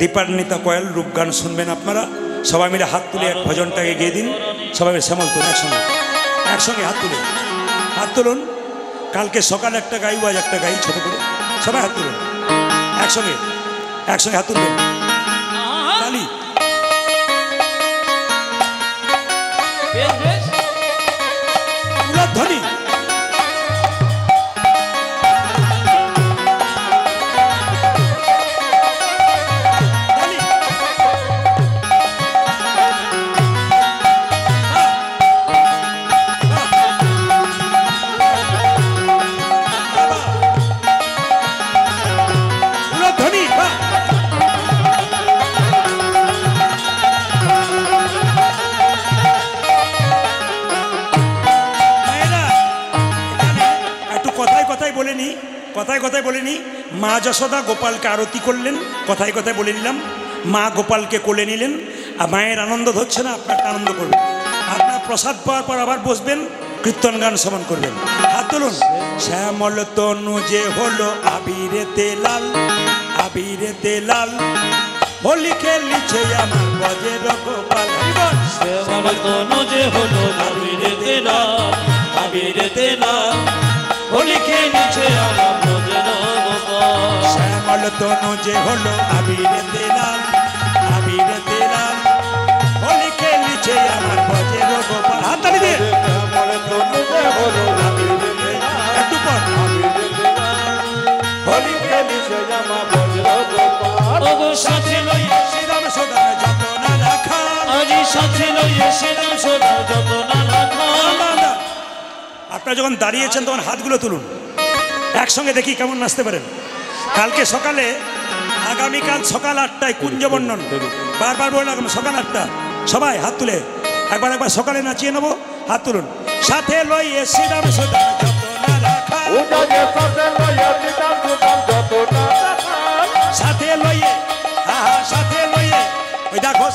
দীপান্বিতা কয়াল রূপগান শুনবেন। আপনারা সবাই মিলে হাত তুলে এক ভজনটাকে গেয়ে দিন। সবাই মিলে শ্যামল তুলুন, একসঙ্গে একসঙ্গে হাত তুলে হাত তুলুন। কালকে সকালে একটা গাইব, আজ একটা গাই ছোট করে। সবাই হাত তুলুন, একসঙ্গে একসঙ্গে হাত তুলবেন। তালি বেশ বেশ, ধ্বনি। কথায় কথায় বলে নি, মা যশোদা গোপালকে আরতি করলেন। কথায় কথায় বলে নিলাম, মা গোপালকে কোলে নিলেন। আর মায়ের আনন্দ ধরছে না, আপনার আনন্দ করবেন। আপনার প্রসাদ পাওয়ার পর আবার বসবেন, কীর্তন গান শ্রবণ করবেন। হাত তুলুন। শ্যামল তনু যে হলো আবিরেতে লাল, আবিরেতে লাল, হোলি খেলিছে আমার বজের গোপাল। শ্যামল তনু যে হলো আবিরেতে লাল, আবিরেতে লাল, হোলি খেলিছে আমার বজের গোপাল। শ্যামল তনু যে হলো আবিরেতে লাল, আবিরেতে লাল, হোলি খেলিছে আমার বজের গোপাল। হাত তালি দিয়ে একটু পর হোলি খেলিছে আমার বজ্র গোপাল। ওগো সাথে লইয়া শ্রীরাম সদা যত না রাখা, আজি সাথে লইয়া শ্রীরাম সদা যত না রাখা। আপনারা যখন দাঁড়িয়েছেন তখন হাতগুলো তুলুন, একসঙ্গে দেখি কেমন নাচতে পারেন। কালকে সকালে, আগামীকাল সকাল 8টায় কুঞ্জবর্ণন। বারবার বলে রাখবেন, সকাল 8টা। সবাই হাত তুলে একবার একবার সকালে নাচিয়ে নেবো। হাত তুলুন। সাথে লইয়ে শ্রীরাম সদা যত না রাখা, সাথে লইয়ে, হা হা, সাথে লইয়ে, ওই দেখো